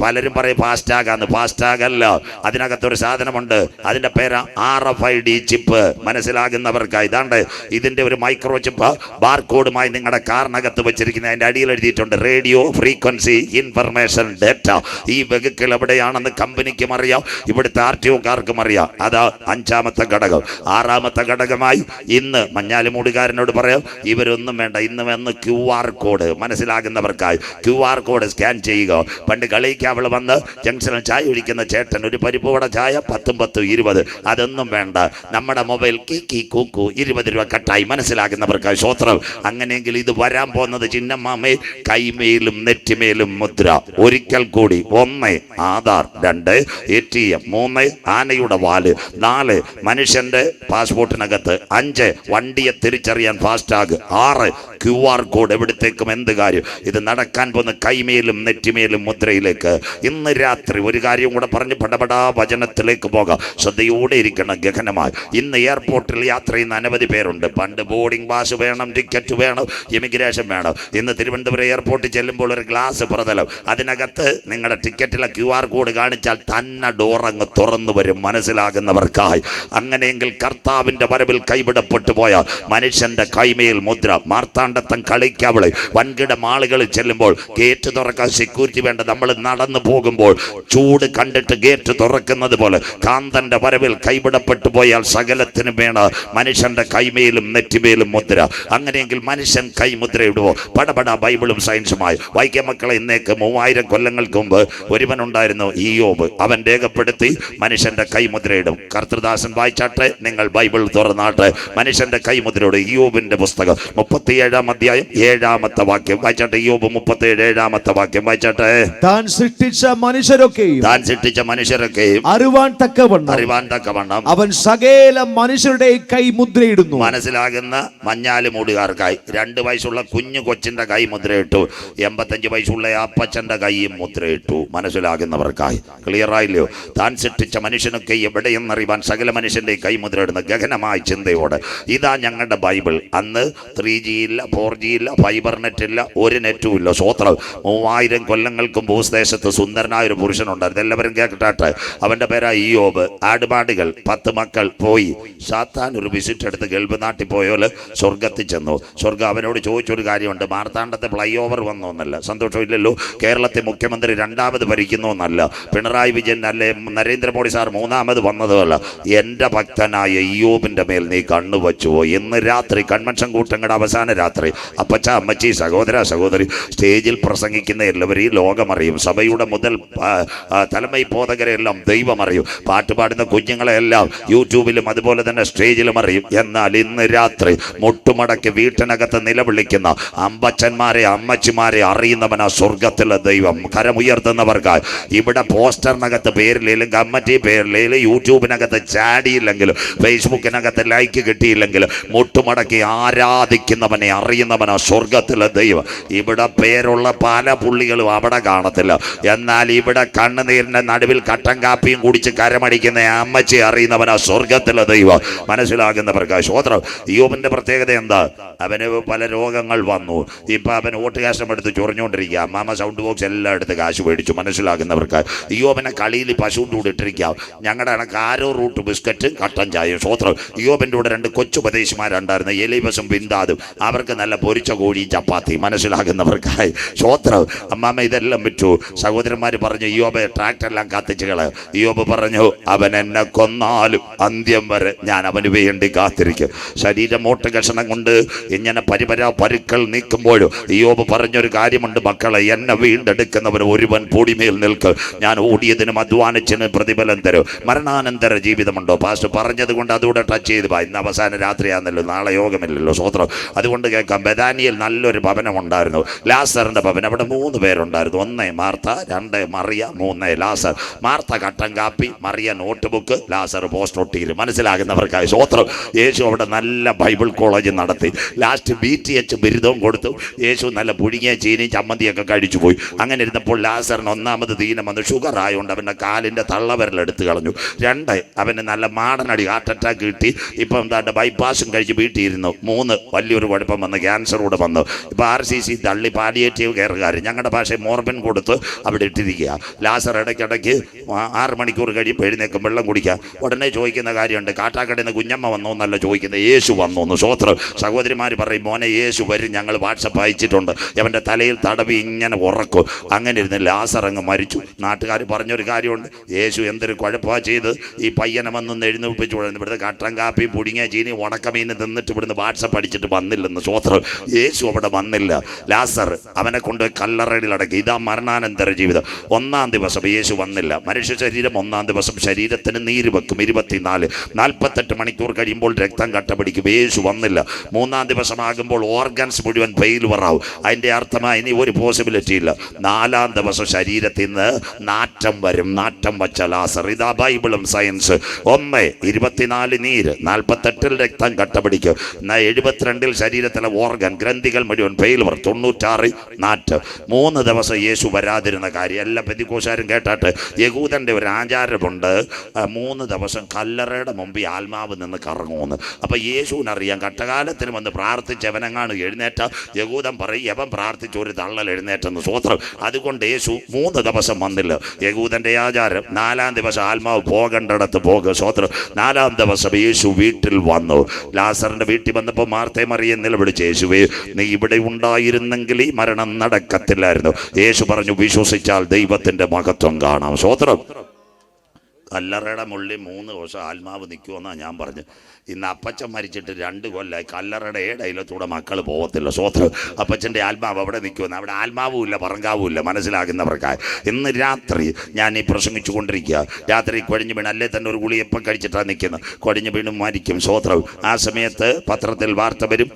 പലരും പറയും ഫാസ്ടാഗാന്ന്. ഫാസ്ടാഗ് അല്ല, അതിനകത്തൊരു സാധനമുണ്ട്. അതിന്റെ പേര് RFID ചിപ്പ്. മനസ്സിലാകുന്നവർക്കായി ഇതാണ്ട് ഇതിന്റെ ഒരു മൈക്രോ ചിപ്പ് ബാർകോഡുമായി നിങ്ങളുടെ കാറിനകത്ത് വെച്ചിരിക്കുന്ന. അതിന്റെ അടിയിൽ എഴുതിയിട്ടുണ്ട് റേഡിയോ ഫ്രീക്വൻസി ഇൻഫർമേഷൻ ഡേറ്റ. ഈ വെഹിക്കിൾ എവിടെയാണെന്ന് കമ്പനിക്കും അറിയാം, ഇവിടുത്തെ RTOക്കാർക്കും അറിയാം. അതാ 5ാമത്തെ ഘടകം. 6ാമത്തെ ഘടകമായി ഇന്ന് മഞ്ഞാലിമൂടുകാരനോട് പറയാം, ഇവരൊന്നും വേണ്ട, ഇന്ന് വന്ന് QR കോഡ്. മനസ്സിലാകുന്നവർക്കായി QR കോഡ് സ്കാൻ ചെയ്യുക. പണ്ട് കളിക്ക് അവൾ വന്ന് ജംഗ്ഷനിൽ ചായ ഒഴിക്കുന്ന ചേട്ടൻ ഒരു പരിപ്പുവട ചായ 10, 20. അതൊന്നും വേണ്ട. നമ്മുടെ മൊബൈൽ കീ കൂക്കു 20 രൂപ കട്ടായി. മനസ്സിലാകുന്നവർക്കായി സ്വത്രം. അങ്ങനെയെങ്കിൽ ഇത് വരാൻ പോകുന്നത് ചിന്നമ്മാമേ, കൈമേലും നെറ്റിമേലും മുദ്ര. ഒരിക്കൽ കൂടി 1 ആധാർ, 2 ATM, 3 ആനയുടെ വാല്, 4 4 മനുഷ്യന്റെ പാസ്പോർട്ടിനകത്ത്, 5 വണ്ടിയെ തിരിച്ചറിയാൻ ഫാസ്ടാഗ്, 6 QR കോഡ്. എവിടത്തേക്കും എന്ത് കാര്യം ഇത് നടക്കാൻ പോകുന്ന കൈമേലും നെറ്റിമേലും മുദ്രയിലേക്ക്. ഇന്ന് രാത്രി ഒരു കാര്യം കൂടെ പറഞ്ഞ് പടപടാ വചനത്തിലേക്ക് പോകാം. ശ്രദ്ധയോടെ ഇരിക്കണം ഗഹനമായി. ഇന്ന് എയർപോർട്ടിൽ യാത്ര ചെയ്യുന്ന അനവധി പേരുണ്ട്. പണ്ട് ബോർഡിംഗ് പാസ് വേണം, ടിക്കറ്റ് വേണം, ഇമിഗ്രേഷൻ വേണം. ഇന്ന് തിരുവനന്തപുരം എയർപോർട്ടിൽ ചെല്ലുമ്പോൾ ഒരു ഗ്ലാസ് പ്രതലം, അതിനകത്ത് നിങ്ങളുടെ ടിക്കറ്റിലെ QR കോഡ് കാണിച്ചാൽ തന്നെ ഡോറങ്ങ് തുറന്നു വരും. മനസ്സിലാകുന്നവർക്കായി. അങ്ങനെയെങ്കിൽ കർത്താവിന്റെ വരവിൽ കൈവിടപ്പെട്ടു പോയ മനുഷ്യന്റെ കൈമേൽ മുദ്ര. മാർത്താണ്ഡത്തം കളിക്കാവള് വൻകിട മാളുകളിൽ ചെല്ലുമ്പോൾ ഗേറ്റ് തുറക്കാൻ സെക്യൂരിറ്റി വേണ്ട. നമ്മൾ നടന്നു പോകുമ്പോൾ ചൂട് കണ്ടിട്ട് ഗേറ്റ് തുറക്കുന്നത് പോലെ കാന്തന്റെ വരവിൽ കൈവിടപ്പെട്ടു പോയാൽ സകലത്തിനും വേണ മനുഷ്യന്റെ കൈമേലും നെറ്റിമേലും മുദ്ര. അങ്ങനെയെങ്കിൽ മനുഷ്യൻ കൈമുദ്രയിടുവോ? പടപട ബൈബിളും സയൻസുമായി വായിക്കാൻ മക്കളെ. ഇന്നേക്ക് 3000 കൊല്ലങ്ങൾക്ക് മുമ്പ് ഒരുവനുണ്ടായിരുന്നു, ഇയ്യോബ്. അവൻ രേഖപ്പെടുത്തി മനുഷ്യന്റെ കൈമുദ്രയിടും. കർത്തൃദാസൻ വായിച്ചാട്ടെ, നിങ്ങൾ ബൈബിൾ തുറന്നാട്ടെ. മനുഷ്യന്റെ കൈമുദ്രയുടെ ഇയ്യോബിന്റെ പുസ്തകം 37-ാം അധ്യായം 7-ാമത്തെ വാക്യം വായിച്ചാട്ടെ. ഇയ്യോബ് 37 7-ാമത്തെ വാക്യം വായിച്ചാട്ടെ. താൻ സൃഷ്ടിച്ച മനുഷ്യരൊക്കെയും അറിവാൻ തക്കവണ്ണം അവൻ സകല മനുഷ്യരുടെ കൈമുദ്രയിടുന്നു. മനസ്സിലാകുന്ന മഞ്ഞാല് മൂടുകാർക്കായി 2 വയസ്സുള്ള കുഞ്ഞു കൊച്ചിന്റെ കൈ മുദ്രയിട്ടു. 85 വയസ്സുള്ള അപ്പച്ചന്റെ കൈയും മുദ്രയിട്ടു. മനസ്സിലാകുന്നവർക്കായി. ക്ലിയർ ആയില്ലയോ? താൻ സൃഷ്ടിച്ച മനുഷ്യനൊക്കെ എവിടെയെന്നറിവാൻ സകല മനുഷ്യന്റെ കൈമുദ്രയിടുന്ന ഗഹനമായ ചിന്തയോടെ. ഇതാ ഞങ്ങളുടെ ബൈബിൾ. അന്ന് 3G ഇല്ല, 4G ഇല്ല, ഫൈബർ നെറ്റ് ഇല്ല, ഒരു നെറ്റും ഇല്ല. സ്വോത്രം. 3000 കൊല്ലങ്ങൾക്കും ഭൂദേശത്ത് സുന്ദരനായ ഒരു പുരുഷനുണ്ടായിരുന്നു. എല്ലാവരും കേട്ടാട്ടെ. അവന്റെ പേരാ ഇയ്യോബ്. ആടുപാടുകൾ 10 മക്കൾ പോയി. സാത്താൻ ഒരു വിസിറ്റ് എടുത്ത് ഗൾഫ് നാട്ടിൽ പോയോല് സ്വർഗത്തിൽ ചെന്നു. സ്വർഗം അവനോട് ചോദിച്ചൊരു കാര്യമുണ്ട്. മാർത്താണ്ഡത്തെ ഫ്ലൈ ഓവർ വന്നോന്നല്ല, സന്തോഷമില്ലല്ലോ. കേരളത്തെ മുഖ്യമന്ത്രി 2ാമത് ഭരിക്കുന്നോന്നല്ല, പിണറായി വിജയൻ അല്ലെ നരേന്ദ്രമോദി സാർ 3ാമത് വന്നതുമല്ല. എൻ്റെ ഭക്തനായ ഇയ്യോബിന്റെ മേൽ നീ കണ്ണുവച്ചുവോ? ഇന്ന് രാത്രി കൺവെൻഷൻ കൂട്ടങ്ങളുടെ അവസാന രാത്രി അപ്പച്ച, അമ്മച്ചി, സഹോദര, സഹോദരി സ്റ്റേജിൽ പ്രസംഗിക്കുന്ന എല്ലാവരും ഈ ലോകമറിയും. സഭയുടെ മുതൽ തലമൈ ബോധകരെല്ലാം ദൈവമറിയും. പാട്ടുപാടുന്ന കുഞ്ഞുങ്ങളെല്ലാം യൂട്യൂബിലും അതുപോലെ തന്നെ സ്റ്റേജിലും അറിയും. എന്നാൽ ഇന്ന് രാത്രി മുട്ടുമടക്കി വീട്ടിനകത്ത് നിലവിളിക്കുന്ന അമ്പച്ചന്മാരെ, അമ്മച്ചിമാരെ അറിയുന്നവനാ സ്വർഗത്തിലെ ദൈവം. കരമുയർത്തുന്നവർക്കായി. ഇവിടെ പോസ്റ്ററിനകത്ത് പേരില്ലെങ്കിലും, കമ്മിറ്റി പേരില്ലെങ്കിലും, യൂട്യൂബിനകത്ത് ചാടിയില്ലെങ്കിലും, ഫേസ്ബുക്കിനകത്ത് ലൈക്ക് കിട്ടിയില്ലെങ്കിലും, മുട്ടുമടക്കി ആരാധിക്കുന്നവനെ അറിയുന്നവനാ സ്വർഗത്തിലെ ദൈവം. ഇവിടെ പേരുള്ള പല പുള്ളികളും അവിടെ കാണത്തില്ല. എന്നാൽ ഇവിടെ കണ്ണുനീരിന്റെ നടുവിൽ കട്ടൻ കാപ്പിയും കുടിച്ച് കരമടിക്കുന്ന അമ്മച്ചി അറിയുന്നവനാ സ്വർഗത്തിലെ ദൈവം. മനസ്സിലാകുന്നവർക്ക് സ്വോത്രം. ഇയ്യോബിന്റെ പ്രത്യേകത എന്താ? അവന് പല രോഗങ്ങൾ വന്നു. ഇപ്പൊ അവൻ വോട്ട് കാശം എടുത്ത് ചൊറിഞ്ഞുകൊണ്ടിരിക്കുക. അമ്മാമ സൗണ്ട് ബോക്സ് എല്ലാം എടുത്ത് കാശ് മേടിച്ചു. മനസ്സിലാകുന്നവർക്ക് ഇയ്യോബിനെ കളിയിൽ പശുവിൻ്റെ കൂടെ ഇട്ടിരിക്കാം. ഞങ്ങളുടെ കണക്ക് ആരോ റൂട്ട് ബിസ്ക്കറ്റ് കട്ടൻ ചായയും. സ്വോത്രം. ഇയ്യോബിന്റെ കൂടെ 2 കൊച്ചുപദേശിമാരുണ്ടായിരുന്നു, എലീബസും ബിന്ദാദും. അവർക്ക് നല്ല പൊരിച്ച കോഴിയും ചപ്പാത്തി. മനസ്സിലാകുന്നവർക്കായി സ്വോത്രം. അമ്മാമ ഇതെല്ലാം വിറ്റു. സഹോദരന്മാർ പറഞ്ഞു, ഇയ്യോബെ ട്രാക്ടറെല്ലാം കത്തിച്ച് കളയും. ഇയ്യോബ് പറഞ്ഞു, അവൻ എന്നെ കൊന്നാലും അന്ത്യം വരെ ഞാൻ അവന് വേണ്ടി കാത്തിരിക്കും. ശരീരമോട്ട് കഷണം കൊണ്ട് ഇങ്ങനെ പരുക്കൾ നീക്കുമ്പോഴും ഇയ്യോബ് പറഞ്ഞൊരു കാര്യമുണ്ട്, മക്കളെ, എന്നെ വീണ്ടെടുക്കുന്നവർ ഒരുവൻ പൊടിമേൽ നിൽക്കും. ഞാൻ ഓടിയതിനും അധ്വാനിച്ചതിനും പ്രതിഫലം തരും. മരണാനന്തര ജീവിതമുണ്ടോ? പാസ്റ്റർ പറഞ്ഞത് കൊണ്ട് അതുകൂടെ ടച്ച് ചെയ്ത് പോയി. ഇന്ന് അവസാന രാത്രിയാണല്ലോ, നാളെ യോഗമില്ലല്ലോ. സ്വോത്രം. അതുകൊണ്ട് കേൾക്കാം. ബെഥാനിയിൽ നല്ലൊരു ഭവനം ഉണ്ടായിരുന്നു, ലാസറിന്റെ ഭവനം. അവിടെ 3 പേരുണ്ടായിരുന്നു. 1 മാർത്ത, 2 മറിയ, 3 ലാസർ. മാർത്ത കട്ടൻ കാപ്പി, മറിയ നോട്ട് ബുക്ക്, ലാസർ പോസ്റ്റ് ഒട്ടിയിലും. മനസ്സിലാകുന്നവർക്കായി സ്വോത്രം. യേശു അവിടെ നല്ല ബൈബിൾ കോളേജ് നടത്തി. ലാസ്റ്റ് BTH ബിരുദവും കൊടുത്തു. യേശു നല്ല പുഴുങ്ങിയ ചീനിയും ചമ്മന്തിയൊക്കെ കഴിച്ചു പോയി. അങ്ങനെ ഇരുന്നപ്പോൾ ലാസറിന് 1ാമത് ദീനം വന്ന്. ഷുഗർ ആയതുകൊണ്ട് അവൻ്റെ കാലിൻ്റെ തള്ളവിരലെടുത്ത് കളഞ്ഞു. 2 അവന് നല്ല മാടനടി, ഹാർട്ട് അറ്റാക്ക് കിട്ടി. ഇപ്പം എന്താണ്ട് ബൈപ്പാസും കഴിച്ച് വീട്ടിയിരുന്നു. 3 വലിയൊരു കുഴപ്പം വന്ന്, ക്യാൻസർ കൂടെ വന്നു. ഇപ്പോൾ RCC തള്ളി പാലിയേറ്റീവ് കെയറുകാർ, ഞങ്ങളുടെ ഭാഷയിൽ മോർബിൻ കൊടുത്ത് അവിടെ ഇട്ടിരിക്കുക. ലാസർ ഇടയ്ക്കിടയ്ക്ക് 6 മണിക്കൂർ കഴിയുമ്പോൾ എഴുന്നേക്കും, വെള്ളം കുടിക്കുക. ഉടനെ ചോദിക്കുന്ന കാര്യമുണ്ട്, കാട്ടാക്കടയിൽ നിന്ന് കുഞ്ഞമ്മ വന്നോ എന്നല്ല ചോദിക്കുന്നത്, യേശു വന്നോ എന്ന്. സ്വോത്രം. സഹോദരിമാർ പറയും, മോനെ യേശു വരും, ഞങ്ങൾ വാട്സപ്പ് അയച്ചിട്ടുണ്ട്. അവൻ്റെ തലയിൽ തടവി ഇങ്ങനെ ഉറക്കും. അങ്ങനെ ഇരുന്ന് ലാസർ അങ്ങ് മരിച്ചു. നാട്ടുകാർ പറഞ്ഞൊരു കാര്യമുണ്ട്, യേശു എന്തൊരു കുഴപ്പമാണ് ചെയ്ത് ഈ പയ്യനെ വന്നൊന്ന് എഴുന്നേൽപ്പിച്ചു. ഇവിടുത്തെ കട്ടൻ കാപ്പി, പുടിങ്ങിയ ചീനി, ഉണക്കമീന് തിന്നിട്ട് ഇവിടുന്ന് വാട്സപ്പ് അടിച്ചിട്ട് വന്നില്ലെന്ന്. സ്വോത്രം. യേശു അവിടെ വന്നില്ല. ലാസർ അവനെ കൊണ്ട് കല്ലറയിൽ അടക്കി. ഇതാ മരണാനന്തര ജീവിതം. 1-ാം ദിവസം യേശു വന്നില്ല. മനുഷ്യ ശരീരം 1-ാം ദിവസം ശരീരത്തിന് നീര് വെക്കും. 24 48 മണിക്കൂർ കഴിയുമ്പോൾ രക്തം കട്ട പിടിക്കും. യേശു വന്നില്ല. 3-ാം ദിവസമാകുമ്പോൾ ഓർഗൻസ് മുഴുവൻ ഫെയിലുവറാവും. അതിൻ്റെ അർത്ഥമായി ഇനി ഒരു പോസിബിലിറ്റി ഇല്ല. 4-ാം ദിവസം ശരീരത്തിൽ നിന്ന് നാറ്റം വരും. നാറ്റം വച്ച ലാസർ. ഇതാ ബൈബിളും സയൻസ്. 1 24 നീര്, 48 രക്തം കട്ടപിടിക്കും, 72 ശരീരത്തിലെ ഓർഗൻ ഗ്രന്ഥികൾ മുഴുവൻ ഫെയിൽവർ, 96 നാറ്റ്. 3 ദിവസം യേശു വരാതിരുന്ന കാര്യം എല്ലാ പെന്തിക്കോസ്തുകാരും കേട്ടാട്ട്. യഹൂദന്റെ ഒരു ആചാരമുണ്ട്, 3 ദിവസം കല്ലറയുടെ മുമ്പിൽ ആത്മാവ് നിന്ന് കറങ്ങുമെന്ന്. അപ്പൊ യേശുവിനറിയാം കട്ടകാലത്തിന് വന്ന് പ്രാർത്ഥിച്ചവനെങ്ങാണ് എഴുന്നേറ്റ യഹൂദൻ പറയും യവൻ പ്രാർത്ഥിച്ച ഒരു തള്ളൽ എഴുന്നേറ്റെന്ന്. സ്വത്രം. അതുകൊണ്ട് യേശു 3 ദിവസം വന്നില്ല. യഹൂദന്റെ ആചാരം 4-ാം ദിവസം ആത്മാവ് പോകേണ്ടിടത്ത് പോകുക. സ്വത്രം. 4-ാം ദിവസം യേശു വീട്ടിൽ വന്നു. ലാസറിന്റെ വീട്ടിൽ വന്നപ്പോൾ മാർത്തേ മറിയം നിലവിളിച്ച്, യേശുവേ നീ ഇവിടെ ഉണ്ടായിരുന്നെങ്കിൽ ഈ മരണം നടക്കത്തില്ലായിരുന്നു. യേശു പറഞ്ഞു, വിശ്വസിച്ചാൽ ദൈവത്തിന്റെ മഹത്വം കാണാം. സ്വത്രം. കല്ലറയുടെ മുള്ളിൽ 3 ദിവസം ആത്മാവ് നിൽക്കുമെന്നാണ് ഞാൻ പറഞ്ഞു. ഇന്ന് അപ്പച്ചൻ മരിച്ചിട്ട് 2 കൊല്ലമായി. കല്ലറയുടെ ഏടയിലത്തൂടെ മക്കൾ പോകത്തില്ല. സ്വത്രം. അപ്പച്ചൻ്റെ ആത്മാവ് അവിടെ നിൽക്കുമെന്ന്. അവിടെ ആത്മാവും ഇല്ല, പറങ്കാവും ഇല്ല. മനസ്സിലാകുന്നവർക്കായി ഇന്ന് രാത്രി ഞാൻ ഈ പ്രസംഗിച്ചു കൊണ്ടിരിക്കുക. രാത്രി കൊഴിഞ്ഞു വീണ് അല്ലേ തന്നെ ഒരു ഗുളി എപ്പം കഴിച്ചിട്ടാണ് നിൽക്കുന്നത്. കൊഴിഞ്ഞു വീണ് മരിക്കും. സ്വത്രം. ആ സമയത്ത് പത്രത്തിൽ വാർത്ത വരും,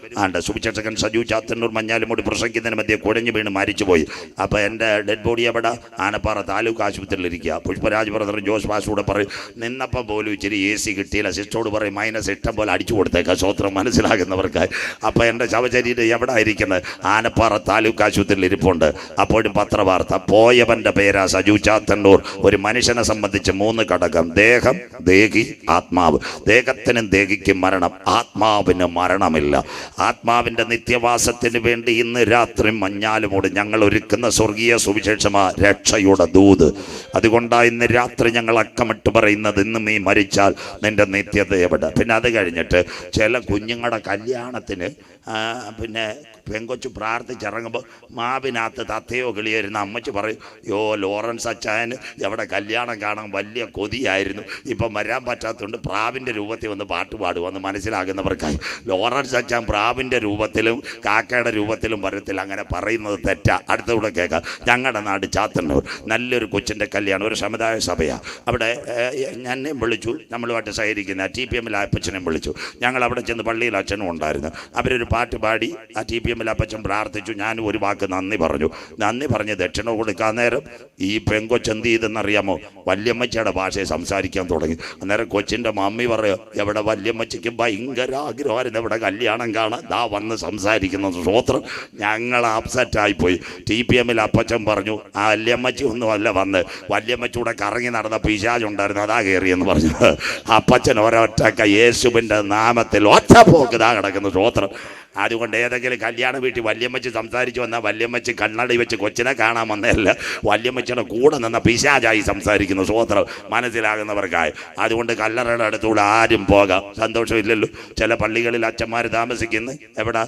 സുവിശേഷകൻ സജു ചാത്തന്നൂർ മഞ്ഞാലുമൂടി പ്രസംഗിക്കുന്നതിന് മധ്യേ കൊഴിഞ്ഞു വീണ് മരിച്ചുപോയി. അപ്പോൾ എൻ്റെ ഡെഡ് ബോഡി അവിടെ ആനപ്പാറ താലൂക്ക് ആശുപത്രിയിലിരിക്കുക. പുഷ്പരാജ് ബ്രദറും ജോസ് വാസുകൂടെ പറയും, നിന്നപ്പം പോലും ഇച്ചിരി AC കിട്ടിയില്ല. സിസ്റ്റോട് പറയും മൈനസ് ഇഷ്ടം പോലെ അടിച്ചു കൊടുത്തേക്കാം. സ്വത്രം. മനസ്സിലാകുന്നവർക്കായി. അപ്പോൾ എൻ്റെ ശവശരീരം എവിടെ ഇരിക്കുന്നത്? ആനപ്പാറ താലൂക്ക് ആശുപത്രിയിൽ ഇരിപ്പുണ്ട്. അപ്പോഴും പത്രവാർത്ത, പോയവൻ്റെ പേരാ സജു ചാത്തന്നൂർ. ഒരു മനുഷ്യനെ സംബന്ധിച്ച് 3 ഘടകം: ദേഹം, ദേഹി, ആത്മാവ്. ദേഹത്തിനും ദേഹിക്കും മരണം, ആത്മാവിന് മരണമില്ല. ആത്മാവിൻ്റെ നിത്യവാസത്തിന് വേണ്ടി ഇന്ന് രാത്രി മഞ്ഞാലുമൂട് ഞങ്ങൾ ഒരുക്കുന്ന സ്വർഗീയ സുവിശേഷമാ രക്ഷയുടെ ദൂത്. അതുകൊണ്ടാണ് ഇന്ന് രാത്രി ഞങ്ങൾ അക്കമിട്ട് പറയുന്നത്, ഇന്ന് നീ മരിച്ചാൽ നിന്റെ നിത്യത എവിടെ? പിന്നെ അത് കഴിഞ്ഞിട്ട് ചില കുഞ്ഞുങ്ങളുടെ കല്യാണത്തിന് പിന്നെ പെങ്കൊച്ചു പ്രാർത്ഥിച്ചിറങ്ങുമ്പോൾ മാവിനകത്ത് തത്തയോ കിളിയോ ഇരുന്ന അമ്മച്ചി പറയും, യോ ലോറൻസ് അച്ചായന് എവിടെ കല്യാണം കാണാൻ വലിയ കൊതിയായിരുന്നു, ഇപ്പം വരാൻ പറ്റാത്തതുകൊണ്ട് പ്രാവിൻ്റെ രൂപത്തിൽ വന്ന് പാട്ട് പാടുമെന്ന്. മനസ്സിലാകുന്നവർക്കായി. ലോറൻസ് അച്ചാൻ പ്രാവിൻ്റെ രൂപത്തിലും കാക്കയുടെ രൂപത്തിലും വരത്തില്ല. അങ്ങനെ പറയുന്നത് തെറ്റാ. അടുത്തൂടെ കേൾക്കാം. ഞങ്ങളുടെ നാട് ചാത്തന്നൂർ നല്ലൊരു കൊച്ചിൻ്റെ കല്യാണം, ഒരു സമുദായ സഭയാണ്. അവിടെ എന്നെയും വിളിച്ചു, നമ്മളുമായിട്ട് സഹകരിക്കുന്ന TPM അപ്പച്ചനെയും വിളിച്ചു. ഞങ്ങൾ അവിടെ ചെന്ന് പള്ളിയിൽ അച്ഛനും ഉണ്ടായിരുന്നു. അവരൊരു പാട്ട് പാടി. ആ TPM അപ്പച്ചൻ പ്രാർത്ഥിച്ചു. ഞാനും ഒരു വാക്ക് നന്ദി പറഞ്ഞു. നന്ദി പറഞ്ഞ് ദക്ഷിണ കൊടുക്കാൻ നേരം ഈ പെങ്കൊച്ചെന്ത് ചെയ്തെന്നറിയാമോ? വല്യമ്മച്ചിയുടെ ഭാഷയെ സംസാരിക്കാൻ തുടങ്ങി. അന്നേരം കൊച്ചിൻ്റെ മമ്മി പറയോ, എവിടെ വല്യമ്മച്ചിക്ക് ഭയങ്കര ആഗ്രഹമായിരുന്നു എവിടെ കല്യാണം കാണാൻ, ദാ വന്ന് സംസാരിക്കുന്നത്. സ്വത്രം. ഞങ്ങൾ അപ്സെറ്റായിപ്പോയി. TPM അപ്പച്ചൻ പറഞ്ഞു, ആ വല്യമ്മച്ചി ഒന്നും അല്ല വന്ന്, വല്യമ്മച്ചൂടെ കറങ്ങി നടന്ന പിശാചുണ്ടായിരുന്നു, അതാ കയറിയെന്ന് പറഞ്ഞു. അപ്പച്ചൻ ഒരൊറ്റക്ക യേശുവിൻ്റെ നാമത്തിൽ ഒറ്റ പോക്ക് ഇതാ കിടക്കുന്നു. സ്വത്രം. അതുകൊണ്ട് ഏതെങ്കിലും കല്യാണ വീട്ടിൽ വല്യമ്മച്ചി സംസാരിച്ചു വന്നാൽ വല്യമ്മച്ചി കണ്ണടി വെച്ച് കൊച്ചിനെ കാണാൻ വന്നതല്ല, വല്യമ്മച്ചിയുടെ കൂടെ നിന്ന പിശാചായി സംസാരിക്കുന്നു. സ്വത്രം. മനസ്സിലാകുന്നവർക്കായി. അതുകൊണ്ട് കല്ലറയുടെ അടുത്തൂടെ ആരും പോകാം. സന്തോഷമില്ലല്ലോ. ചില പള്ളികളിൽ അച്ഛന്മാർ താമസിക്കുന്നു. എവിടെ?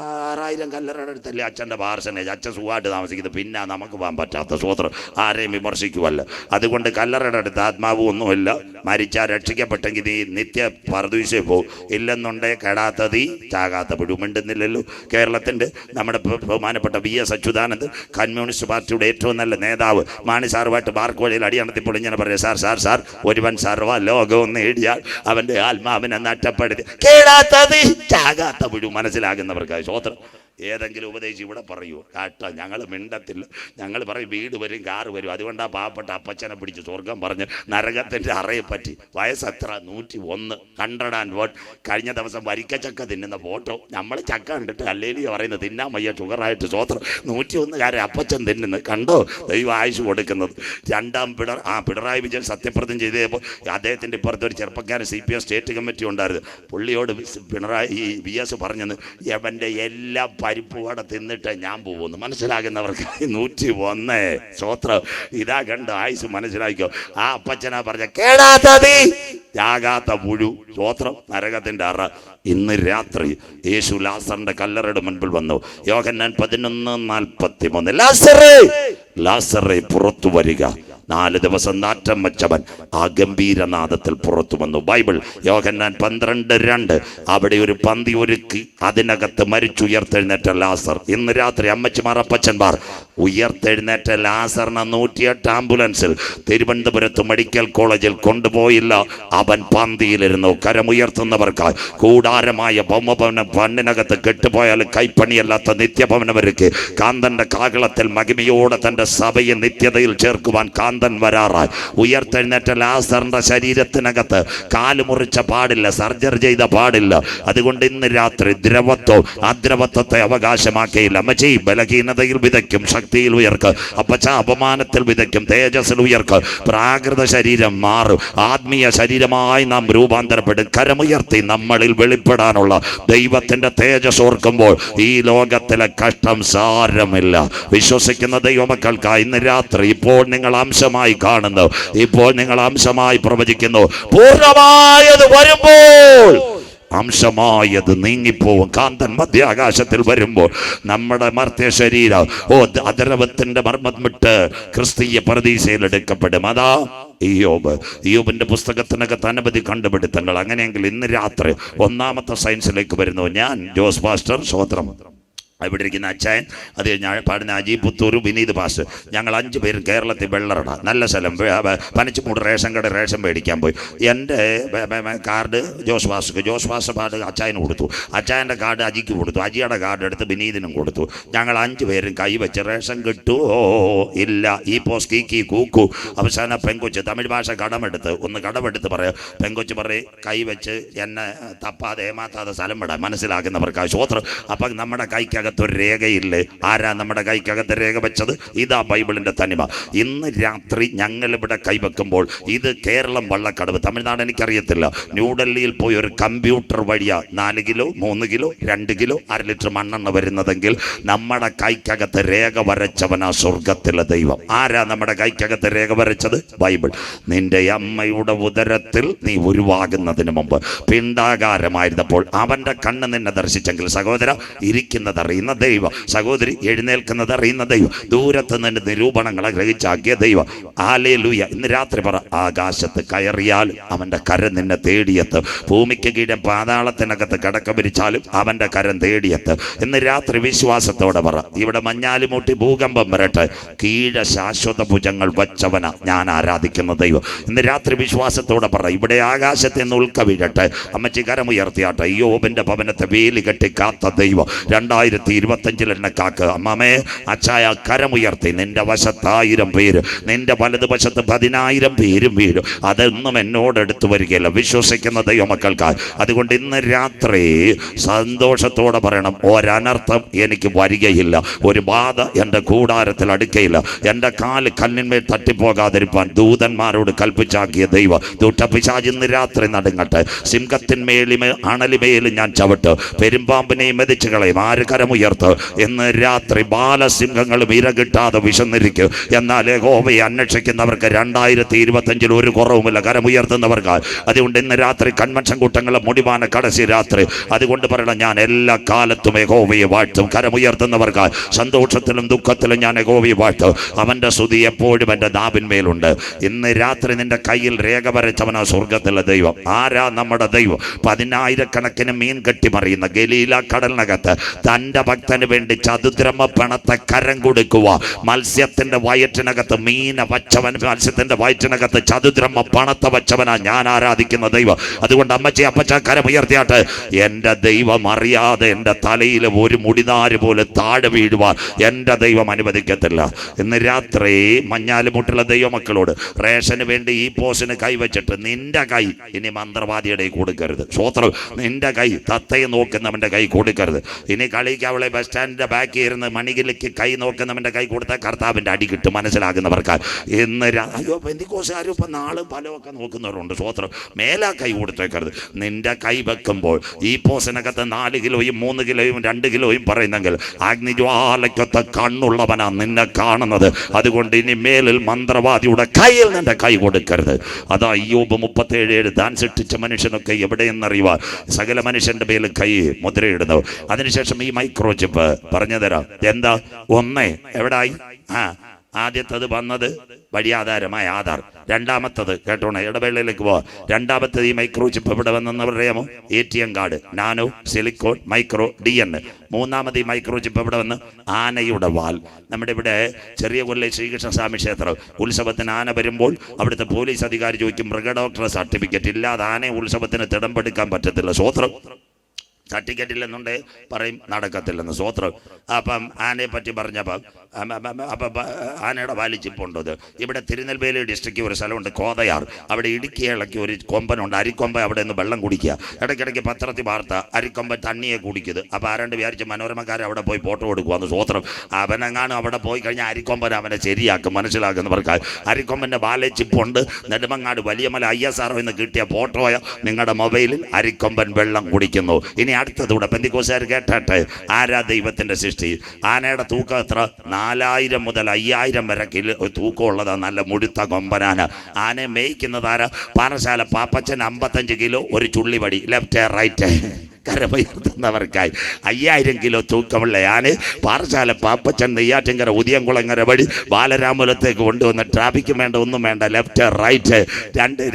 6000 കല്ലറയുടെ അടുത്തല്ലേ അച്ഛൻ്റെ പാർസനേജ്. അച്ഛൻ സുഖമായിട്ട് താമസിക്കുന്നത്. പിന്നെ നമുക്ക് പോകാൻ പറ്റാത്ത. സ്വത്രം. ആരെയും വിമർശിക്കുമല്ല. അതുകൊണ്ട് കല്ലറയുടെ അടുത്ത് ആത്മാവും ഒന്നുമില്ല. മരിച്ചാൽ രക്ഷിക്കപ്പെട്ടെങ്കിൽ നീ നിത്യ പരദീസയിൽ പോകും. ഇല്ലെന്നുണ്ടേ കെടാത്ത തീ ചാകാത്ത പുഴു. മിണ്ടുന്നില്ലല്ലോ. കേരളത്തിൻ്റെ നമ്മുടെ ബഹുമാനപ്പെട്ട VS അച്യുതാനന്ദൻ, കമ്മ്യൂണിസ്റ്റ് പാർട്ടിയുടെ ഏറ്റവും നല്ല നേതാവ്, മാണി സാറുമായിട്ട് ബാർക്ക് വഴിയിൽ അടിയണത്തിപ്പോൾ ഇങ്ങനെ പറയും, സാർ ഒരുവൻ സർവ്വ ലോകവും നേടിയാൽ അവൻ്റെ ആത്മാവിനെ നഷ്ടപ്പെടുത്തി കേടാത്തത് ചാകാത്ത പുഴു. മനസ്സിലാകുന്നവർക്കായി. സ്വത്രം. ഏതെങ്കിലും ഉപദേശിച്ച് ഇവിടെ പറയൂ കേട്ടോ, ഞങ്ങൾ മിണ്ടത്തില്ല. ഞങ്ങൾ പറയും വീട് വരും, കാറ് വരും. അതുകൊണ്ട് ആ പാവപ്പെട്ട അപ്പച്ചനെ പിടിച്ച് സ്വർഗം പറഞ്ഞ് നരകത്തിൻ്റെ അറയെ പറ്റി. വയസ്സെത്ര? 101. 101. കഴിഞ്ഞ ദിവസം വരിക്കച്ചക്ക തിന്നുന്ന ഫോട്ടോ. നമ്മൾ ചക്ക കണ്ടിട്ട് അല്ലേലി പറയുന്നത് തിന്നാൻ വയ്യ, ഷുഗറായിട്ട്. സ്വത്രം. 101 അപ്പച്ചൻ തിന്നുന്നത് കണ്ടോ? ദൈവം ആയുസ് കൊടുക്കുന്നത്. 2ാം പിണറായി വിജയൻ സത്യപ്രതിജ്ഞ ചെയ്തപ്പോൾ അദ്ദേഹത്തിൻ്റെ ഇപ്പുറത്ത് ഒരു ചെറുപ്പക്കാരൻ CPM സ്റ്റേറ്റ് കമ്മിറ്റി ഉണ്ടായിരുന്നു. പുള്ളിയോട് പിണറായി VS പറഞ്ഞത്, എവൻ്റെ എല്ലാ പരിപ്പ് വട തിന്നിട്ട് ഞാൻ പോകുന്നു. മനസ്സിലാകുന്നവർക്ക് 101. സ്വത്രം. ഇതാ കണ്ട് ആയുസ്. മനസ്സിലാക്കിയോ? ആ അപ്പച്ചനാ പറഞ്ഞ കേടാത്തത് ചാകാത്ത പുഴു. സ്വത്രം. നരകത്തിൻ്റെ അറ. ഇന്ന് രാത്രി യേശു ലാസറിന്റെ കല്ലറയുടെ മുൻപിൽ വന്നു. യോഹന്നാൻ 11:43. ലാസറേ പുറത്തു വരിക. 4 ദിവസം നാറ്റം വെച്ചവൻ ആ ഗംഭീരനാദത്തിൽ പുറത്തു വന്നു. ബൈബിൾ യോഹന്നാൻ 12:2. അവിടെ ഒരു പന്തി ഒരുക്കി, അതിനകത്ത് മരിച്ചുയർത്തെഴുന്നേറ്റ ലാസർ. ഇന്ന് രാത്രി അമ്മച്ചിമാർ, അപ്പച്ചന്മാർ, ഉയർത്തെഴുന്നേറ്റ ലാസറിനെ 108 ആംബുലൻസിൽ തിരുവനന്തപുരത്ത് മെഡിക്കൽ കോളേജിൽ കൊണ്ടുപോയില്ല. അവൻ പന്തിയിലിരുന്നു. കരമുയർത്തുന്നവർക്കായി കൂടാരമായ ഭൗമഭവനം പണ്ണിനകത്ത് കെട്ടുപോയാൽ കൈപ്പണിയല്ലാത്ത നിത്യഭവനമൊരുക്കി കാന്തന്റെ കാകളത്തിൽ മഹിമയോടെ തന്റെ സഭയെ നിത്യതയിൽ ചേർക്കുവാൻ കാന്തൻ കാന്തൻ വരാറായി. ഉയർത്തെഴുന്നേറ്റ ലാസറിന്റെ ശരീരത്തിനകത്ത് കാല് മുറിച്ച പാടില്ല, സർജറി ചെയ്ത പാടില്ല. അതുകൊണ്ട് ഇന്ന് രാത്രി ദ്രവത്വം അദ്രവത്വത്തെ അവകാശമാക്കിയില്ല. അമ്മച്ചി ബലഹീനതയിൽ വിതയ്ക്കും, ശക്തിയിൽ ഉയർക്ക്. അപ്പച്ച അപമാനത്തിൽ വിതയ്ക്കും, തേജസ്സിൽ ഉയർക്ക്. പ്രാകൃത ശരീരം മാറും, ആത്മീയ ശരീരമായി നാം രൂപാന്തരപ്പെടും. കരമുയർത്തി നമ്മളിൽ വെളിപ്പെടാനുള്ള ദൈവത്തിന്റെ തേജസ് ഓർക്കുമ്പോൾ ഈ ലോകത്തിലെ കഷ്ടം സാരമില്ല. വിശ്വസിക്കുന്ന ദൈവമക്കൾക്കായി ഇന്ന് രാത്രി ഇപ്പോൾ നിങ്ങൾ അംശമായി കാണുന്നു, ഇപ്പോൾ നിങ്ങൾ അംശമായി പ്രവചിക്കുന്നു. പൂർണ്ണമായത് വരുമ്പോൾ അംശമായത് നീങ്ങിപ്പോവും. കാന്തൻ മധ്യാകാശത്തിൽ വരുമ്പോൾ നമ്മുടെ മർത്യ ശരീരം അധരവത്തിന്റെ മർമ്മം വിട്ട് ക്രിസ്തീയ പരദീസയിൽ എടുക്കപ്പെടും. അതാ ഇയ്യോബിന്റെ പുസ്തകത്തിനകത്ത് അനവധി കണ്ടുപിടുത്തങ്ങൾ. അങ്ങനെയെങ്കിൽ ഇന്ന് രാത്രി ഒന്നാമത്തെ സയൻസിലേക്ക് വരുന്നു. ഞാൻ ജോസ് പാസ്റ്റർ, സ്വോത്രം. ഇവിടെ ഇരിക്കുന്ന അച്ചായൻ, അത് കഴിഞ്ഞാൽ പാടുന്ന അജീബ് പുത്തൂർ, വിനീത് പാസ്, ഞങ്ങൾ 5 പേരും കേരളത്തിൽ വെള്ളറട, നല്ല സ്ഥലം, പനച്ചിമൂട് റേഷൻ കട റേഷൻ മേടിക്കാൻ പോയി. എൻ്റെ കാർഡ് ജോസ് പാസ് പാട് അച്ചായന് കൊടുത്തു, അച്ചായൻ്റെ കാർഡ് അജിക്ക് കൊടുത്തു, അജിയുടെ കാർഡ് എടുത്ത് വിനീതിനും കൊടുത്തു. ഞങ്ങൾ 5 പേരും കൈവച്ച് റേഷൻ കിട്ടുമോ ഇല്ല, ഈ പോസ് കീക്കി കൂക്കു. അവസാനം പെങ്കൊച്ച് തമിഴ് ഭാഷ കടമെടുത്ത് പറയാം. പെങ്കൊച്ച് പറയും കൈവച്ച് എന്നെ തപ്പാതെ ഏമാത്താതെ സ്ഥലം വിടാൻ മനസ്സിലാക്കുന്നവർക്ക് സ്വോത്രം. അപ്പം നമ്മുടെ കൈക്കകത്ത് ഒരു രേഖയില്ലേ? ആരാ നമ്മുടെ കൈക്കകത്ത് രേഖ വെച്ചത്? ഇതാ ബൈബിളിന്റെ തനിമ. ഇന്ന് രാത്രി ഞങ്ങൾ ഇവിടെ കൈവെക്കുമ്പോൾ ഇത് കേരളം വള്ളക്കടവ്, തമിഴ്നാട് എനിക്കറിയത്തില്ല. ന്യൂഡൽഹിയിൽ പോയി ഒരു കമ്പ്യൂട്ടർ വഴിയാ 4 കിലോ 3 കിലോ 2 കിലോ 1/2 ലിറ്റർ മണ്ണെണ്ണ വരുന്നതെങ്കിൽ നമ്മുടെ കൈക്കകത്ത് രേഖ വരച്ചവനാ സ്വർഗത്തിലെ ദൈവം. ആരാ നമ്മുടെ കൈക്കകത്ത് രേഖ വരച്ചത്? ബൈബിൾ. നിന്റെ അമ്മയുടെ ഉദരത്തിൽ നീ ഉരുവാകുന്നതിന് മുമ്പ് പിണ്ടാകാരമായിരുന്നപ്പോൾ അവന്റെ കണ്ണ് നിന്നെ ദർശിച്ചെങ്കിൽ സഹോദര ഇരിക്കുന്നത് അറിയുന്ന ദൈവം, സഹോദരി എഴുന്നേൽക്കുന്നത് അറിയുന്ന ദൈവം, ദൂരത്ത് നിന്ന് നിരൂപണങ്ങളെ ഗ്രഹിച്ചാക്കിയ ദൈവം. ഹല്ലേലൂയ. ഇന്ന് രാത്രി പറ, ആകാശത്ത് കയറിയാൽ അവന്റെ കരം നിന്നെ തേടിയെത്തും. ഭൂമിക്ക് കീഴെ പാതാളത്തിനകത്ത് കിടക്ക വിരിച്ചാലും അവന്റെ കരം തേടിയെത്തും. ഇന്ന് രാത്രി വിശ്വാസത്തോടെ പറ, ഇവിടെ മഞ്ഞാലിമൂട്ടി ഭൂകമ്പം വരട്ടെ, കീഴെ ശാശ്വത ഭുജങ്ങൾ വച്ചവന ഞാൻ ആരാധിക്കുന്ന ദൈവം. ഇന്ന് രാത്രി വിശ്വാസത്തോടെ പറ, ഇവിടെ ആകാശത്തെ നിന്ന് ഉൽക്ക വീഴട്ടെ, അമ്മച്ചി കരമുയർത്തിയാട്ടെ, ഇയ്യോബിന്റെ ഭവനത്തെ വേലി കെട്ടി കാത്ത ദൈവം 2025 എന്നെ കാക്ക്. അമ്മാമേ അച്ചായ കരമുയർത്തി, നിന്റെ വശത്ത് 1000 പേര്, നിന്റെ വലതുവശത്ത് 10,000 പേരും വീഴും. അതൊന്നും എന്നോട് എടുത്തു വരികയില്ല, വിശ്വസിക്കുന്ന ദൈവമക്കൾക്കായി. അതുകൊണ്ട് ഇന്ന് രാത്രി സന്തോഷത്തോടെ പറയണം, ഒരനർത്ഥം എനിക്ക് വരികയില്ല, ഒരു ബാധ എൻ്റെ കൂടാരത്തിൽ അടുക്കയില്ല. എൻ്റെ കാല് കല്ലിന്മേൽ തട്ടിപ്പോകാതിരിപ്പാൻ ദൂതന്മാരോട് കൽപ്പിച്ചാക്കിയ ദൈവം. ദുഷ്ടപിശാച് ഇന്ന് രാത്രി നടുങ്ങട്ടെ. സിംഹത്തിന്മേലും അണലിമേലും ഞാൻ ചവിട്ട്, പെരുമ്പാമ്പിനെയും മെതിച്ചു കളയും. ആര് കരമുയർത്ത്? ഇന്ന് രാത്രി ബാലസിംഹങ്ങളും ഇര കിട്ടാതെ വിശന്നിരിക്കും. എന്നാൽ യഹോവയെ അന്വേഷിക്കുന്നവർക്ക് 2025 ഒരു കുറവുമില്ല, കരമുയർത്തുന്നവർക്ക്. അതുകൊണ്ട് ഇന്ന് രാത്രി കൺവെൻഷൻ കൂട്ടങ്ങളെ മുടിവാന കടസി രാത്രി. അതുകൊണ്ട് പറയണം, ഞാൻ എല്ലാ കാലത്തും യഹോവയെ വാഴ്ത്തും. കരമുയർത്തുന്നവർക്ക് സന്തോഷത്തിലും ദുഃഖത്തിലും ഞാൻ യഹോവയെ വാഴ്ത്തും. അവന്റെ സ്തുതി എപ്പോഴും എൻ്റെ നാവിന്മേലുണ്ട്. ഇന്ന് രാത്രി നിന്റെ കയ്യിൽ രേഖ വരച്ചവനാ സ്വർഗത്തിലെ ദൈവം. ആരാ നമ്മുടെ ദൈവം? 10,000 മീൻ കെട്ടിമറിയുന്ന ഗലീല കടലിനകത്ത് തൻ്റെ ഭക്തന് വേണ്ടി ചതുദ്രമ പണത്തെ കരം കൊടുക്കുക. മത്സ്യത്തിന്റെ വയറ്റിനകത്ത് മീന വച്ചവൻ, മത്സ്യത്തിന്റെ വയറ്റിനകത്ത് ചതുദ്രമ പണത്തെ വച്ചവനാ ഞാൻ ആരാധിക്കുന്ന ദൈവം. അതുകൊണ്ട് അമ്മച്ചി അപ്പച്ച കരമുയർത്തിയാട്ട്, എൻ്റെ ദൈവം അറിയാതെ എൻ്റെ തലയിൽ ഒരു മുടിനാര് പോലെ താഴെ വീഴുവാൻ എൻ്റെ ദൈവം അനുവദിക്കത്തില്ല. ഇന്ന് രാത്രി മഞ്ഞാലുമുട്ടുള്ള ദൈവമക്കളോട് റേഷന് വേണ്ടി ഈ പോസിന് കൈവച്ചിട്ട് നിന്റെ കൈ ഇനി മന്ത്രവാദിയുടെ കൊടുക്കരുത്. സ്വോത്രം. നിന്റെ കൈ തത്തയെ നോക്കുന്നവന്റെ കൈ കൊടുക്കരുത്. ഇനി കളിക്ക് അവളെ ബസ് സ്റ്റാൻഡിന്റെ ബാക്കി ഇരുന്ന് മണികിലേക്ക് കൈ നോക്കുന്നവന്റെ കൈ കൊടുത്താൽ കർത്താവിന്റെ അടി കിട്ടും, മനസ്സിലാകുന്നവർക്ക്. ഇന്ന് അയ്യോ പെന്തിക്കോസുകാരും ഇപ്പം നാളും ഫലമൊക്കെ നോക്കുന്നവരുണ്ട്. സ്വോത്രം. മേലാ കൈ കൊടുത്തേക്കരുത്. നിന്റെ കൈ വെക്കുമ്പോൾ ഈ പോസിനകത്ത് 4 കിലോയും 3 കിലോയും 2 കിലോയും പറയുന്നെങ്കിൽ അഗ്നിജ്വാലയ്ക്കൊത്ത കണ്ണുള്ളവനാ നിന്നെ കാണുന്നത്. അതുകൊണ്ട് ഇനി മേലിൽ മന്ത്രവാദിയുടെ കയ്യിൽ നിന്റെ കൈ കൊടുക്കരുത്. അതാ ഇയ്യോബ് 37:7 താൻ സൃഷ്ടിച്ച മനുഷ്യനൊക്കെ എവിടെയെന്നറിയുവാൻ സകല മനുഷ്യന്റെ മേൽ കൈ മുദ്രയിടുന്നു. അതിനുശേഷം ഈ മൈക്രോ ചിപ്പ് പറഞ്ഞു തരാം. എന്താ? ഒന്ന് എവിടായി? ആദ്യത്തത് വന്നത് വഴിയാധാരമായ ആധാർ. രണ്ടാമത്തത് കേട്ടോണേ, ഇടവേളയിലേക്ക് പോവാ. രണ്ടാമത്തത് ഈ മൈക്രോ ചിപ്പ് എവിടെ വന്നെന്ന് പറയാമോ? ATM card, nano, silicon, micro, DN. മൂന്നാമത് ഈ മൈക്രോ ചിപ്പ് എവിടെ വന്ന്? ആനയുടെ വാൽ. നമ്മുടെ ഇവിടെ ചെറിയ കൊല്ലം ശ്രീകൃഷ്ണസ്വാമി ക്ഷേത്രം ഉത്സവത്തിന് ആന വരുമ്പോൾ അവിടുത്തെ പോലീസ് അധികാരി ചോദിക്കും, മൃഗഡോക്ടർ സർട്ടിഫിക്കറ്റ് ഇല്ലാതെ ആനയെ ഉത്സവത്തിന് തിടമ്പെടുക്കാൻ പറ്റത്തില്ല. സ്വോത്രം. സർട്ടിഫിക്കറ്റ് ഇല്ലെന്നുണ്ട് പറയും നടക്കത്തില്ലെന്ന്. സ്വോത്രം. അപ്പം ആനയെ പറ്റി പറഞ്ഞപ്പം ആനയുടെ വാലിൽ ചിപ്പുണ്ടത്. ഇവിടെ തിരുനെൽവേലി ഡിസ്ട്രിക്റ്റ് ഒരു സ്ഥലമുണ്ട് കോതയാർ, അവിടെ ഇടുക്കി ഇളക്കി ഒരു കൊമ്പനുണ്ട്, അരിക്കൊമ്പ അവിടെ നിന്ന് വെള്ളം കുടിക്കുക. ഇടയ്ക്കിടയ്ക്ക് പത്രത്തിൽ വാർത്ത അരിക്കൊമ്പൻ തണ്ണിയെ കുടിക്കുന്നത്. അപ്പോൾ ആരാണ്ട് വിചാരിച്ച് മനോരമക്കാർ അവിടെ പോയി ഫോട്ടോ കൊടുക്കുവാന്ന് സ്വോത്രം. അവനെങ്ങാനും അവിടെ പോയി കഴിഞ്ഞാൽ അരിക്കൊമ്പൻ അവനെ ശരിയാക്കും, മനസ്സിലാക്കുന്നവർക്ക്. അരിക്കൊമ്പൻ്റെ വാലിൽ ചിപ്പുണ്ട്. നെടുമങ്ങാട് വലിയമല ISR എന്ന് കിട്ടിയ ഫോട്ടോയോ നിങ്ങളുടെ മൊബൈലിൽ അരിക്കൊമ്പൻ വെള്ളം കുടിക്കുന്നു. ഇനി അടുത്തതൂടെ പെന്തിക്കോസുകാർ കേട്ടെ, ആരാ ദൈവത്തിൻ്റെ സൃഷ്ടി? ആനയുടെ തൂക്കം എത്ര? 4000 മുതൽ 5000 വരെ കിലോ തൂക്കമുള്ളതാണ്. നല്ല മുഴുത്ത കൊമ്പനാന. ആനയെ മേയ്ക്കുന്നതാരാ? പാറശാല പാപ്പച്ചൻ. 55 കിലോ ഒരു ചുള്ളിവടി, ലെഫ്റ്റ് റൈറ്റ്. കരപയർത്തുന്നവർക്കായി 5000 കിലോ തൂക്കമുള്ള ആന പാറശാല പാപ്പച്ചൻ നെയ്യാറ്റിൻകര ഉദിയംകുളങ്ങര വഴി ബാലരാമപുരത്തേക്ക് കൊണ്ടുവന്ന് ട്രാഫിക്ക് വേണ്ട, ഒന്നും വേണ്ട, ലെഫ്റ്റ് റൈറ്റ്.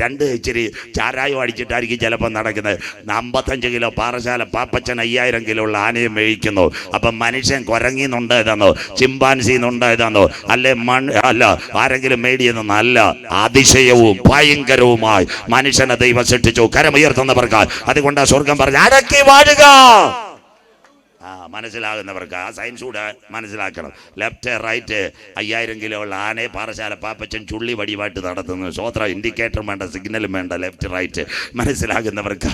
രണ്ട് ഇച്ചിരി ചാരായം അടിച്ചിട്ടായിരിക്കും ചിലപ്പോൾ നടക്കുന്നത്. 55 കിലോ പാറശാല പാപ്പച്ചൻ 5000 കിലോ ഉള്ള ആനയെ മേയിക്കുന്നു. അപ്പം മനുഷ്യൻ കുരങ്ങിന്നുണ്ടായതാണോ, ചിമ്പാൻസിന്നുണ്ടായതാണോ, അല്ല ആരെങ്കിലും മേടിയെന്നല്ല, അതിശയവും ഭയങ്കരവുമായി മനുഷ്യനെ ദൈവം സൃഷ്ടിച്ചു. കരമുയർത്തുന്നവർക്ക് അതുകൊണ്ട് സ്വർഗം പറഞ്ഞ അടക്കി വാഴുക. മനസ്സിലാകുന്നവർക്ക് ആ സയൻസ് കൂടെ മനസ്സിലാക്കണം. Left right. 5000 കിലോ ഉള്ള ആനയെ പാറശാല പാപ്പച്ചൻ ചുള്ളി വടിവായിട്ട് നടത്തുന്നു. സ്വോത്ര ഇൻഡിക്കേറ്ററും വേണ്ട, സിഗ്നലും വേണ്ട, ലെഫ്റ്റ് റൈറ്റ്. മനസ്സിലാകുന്നവർക്ക്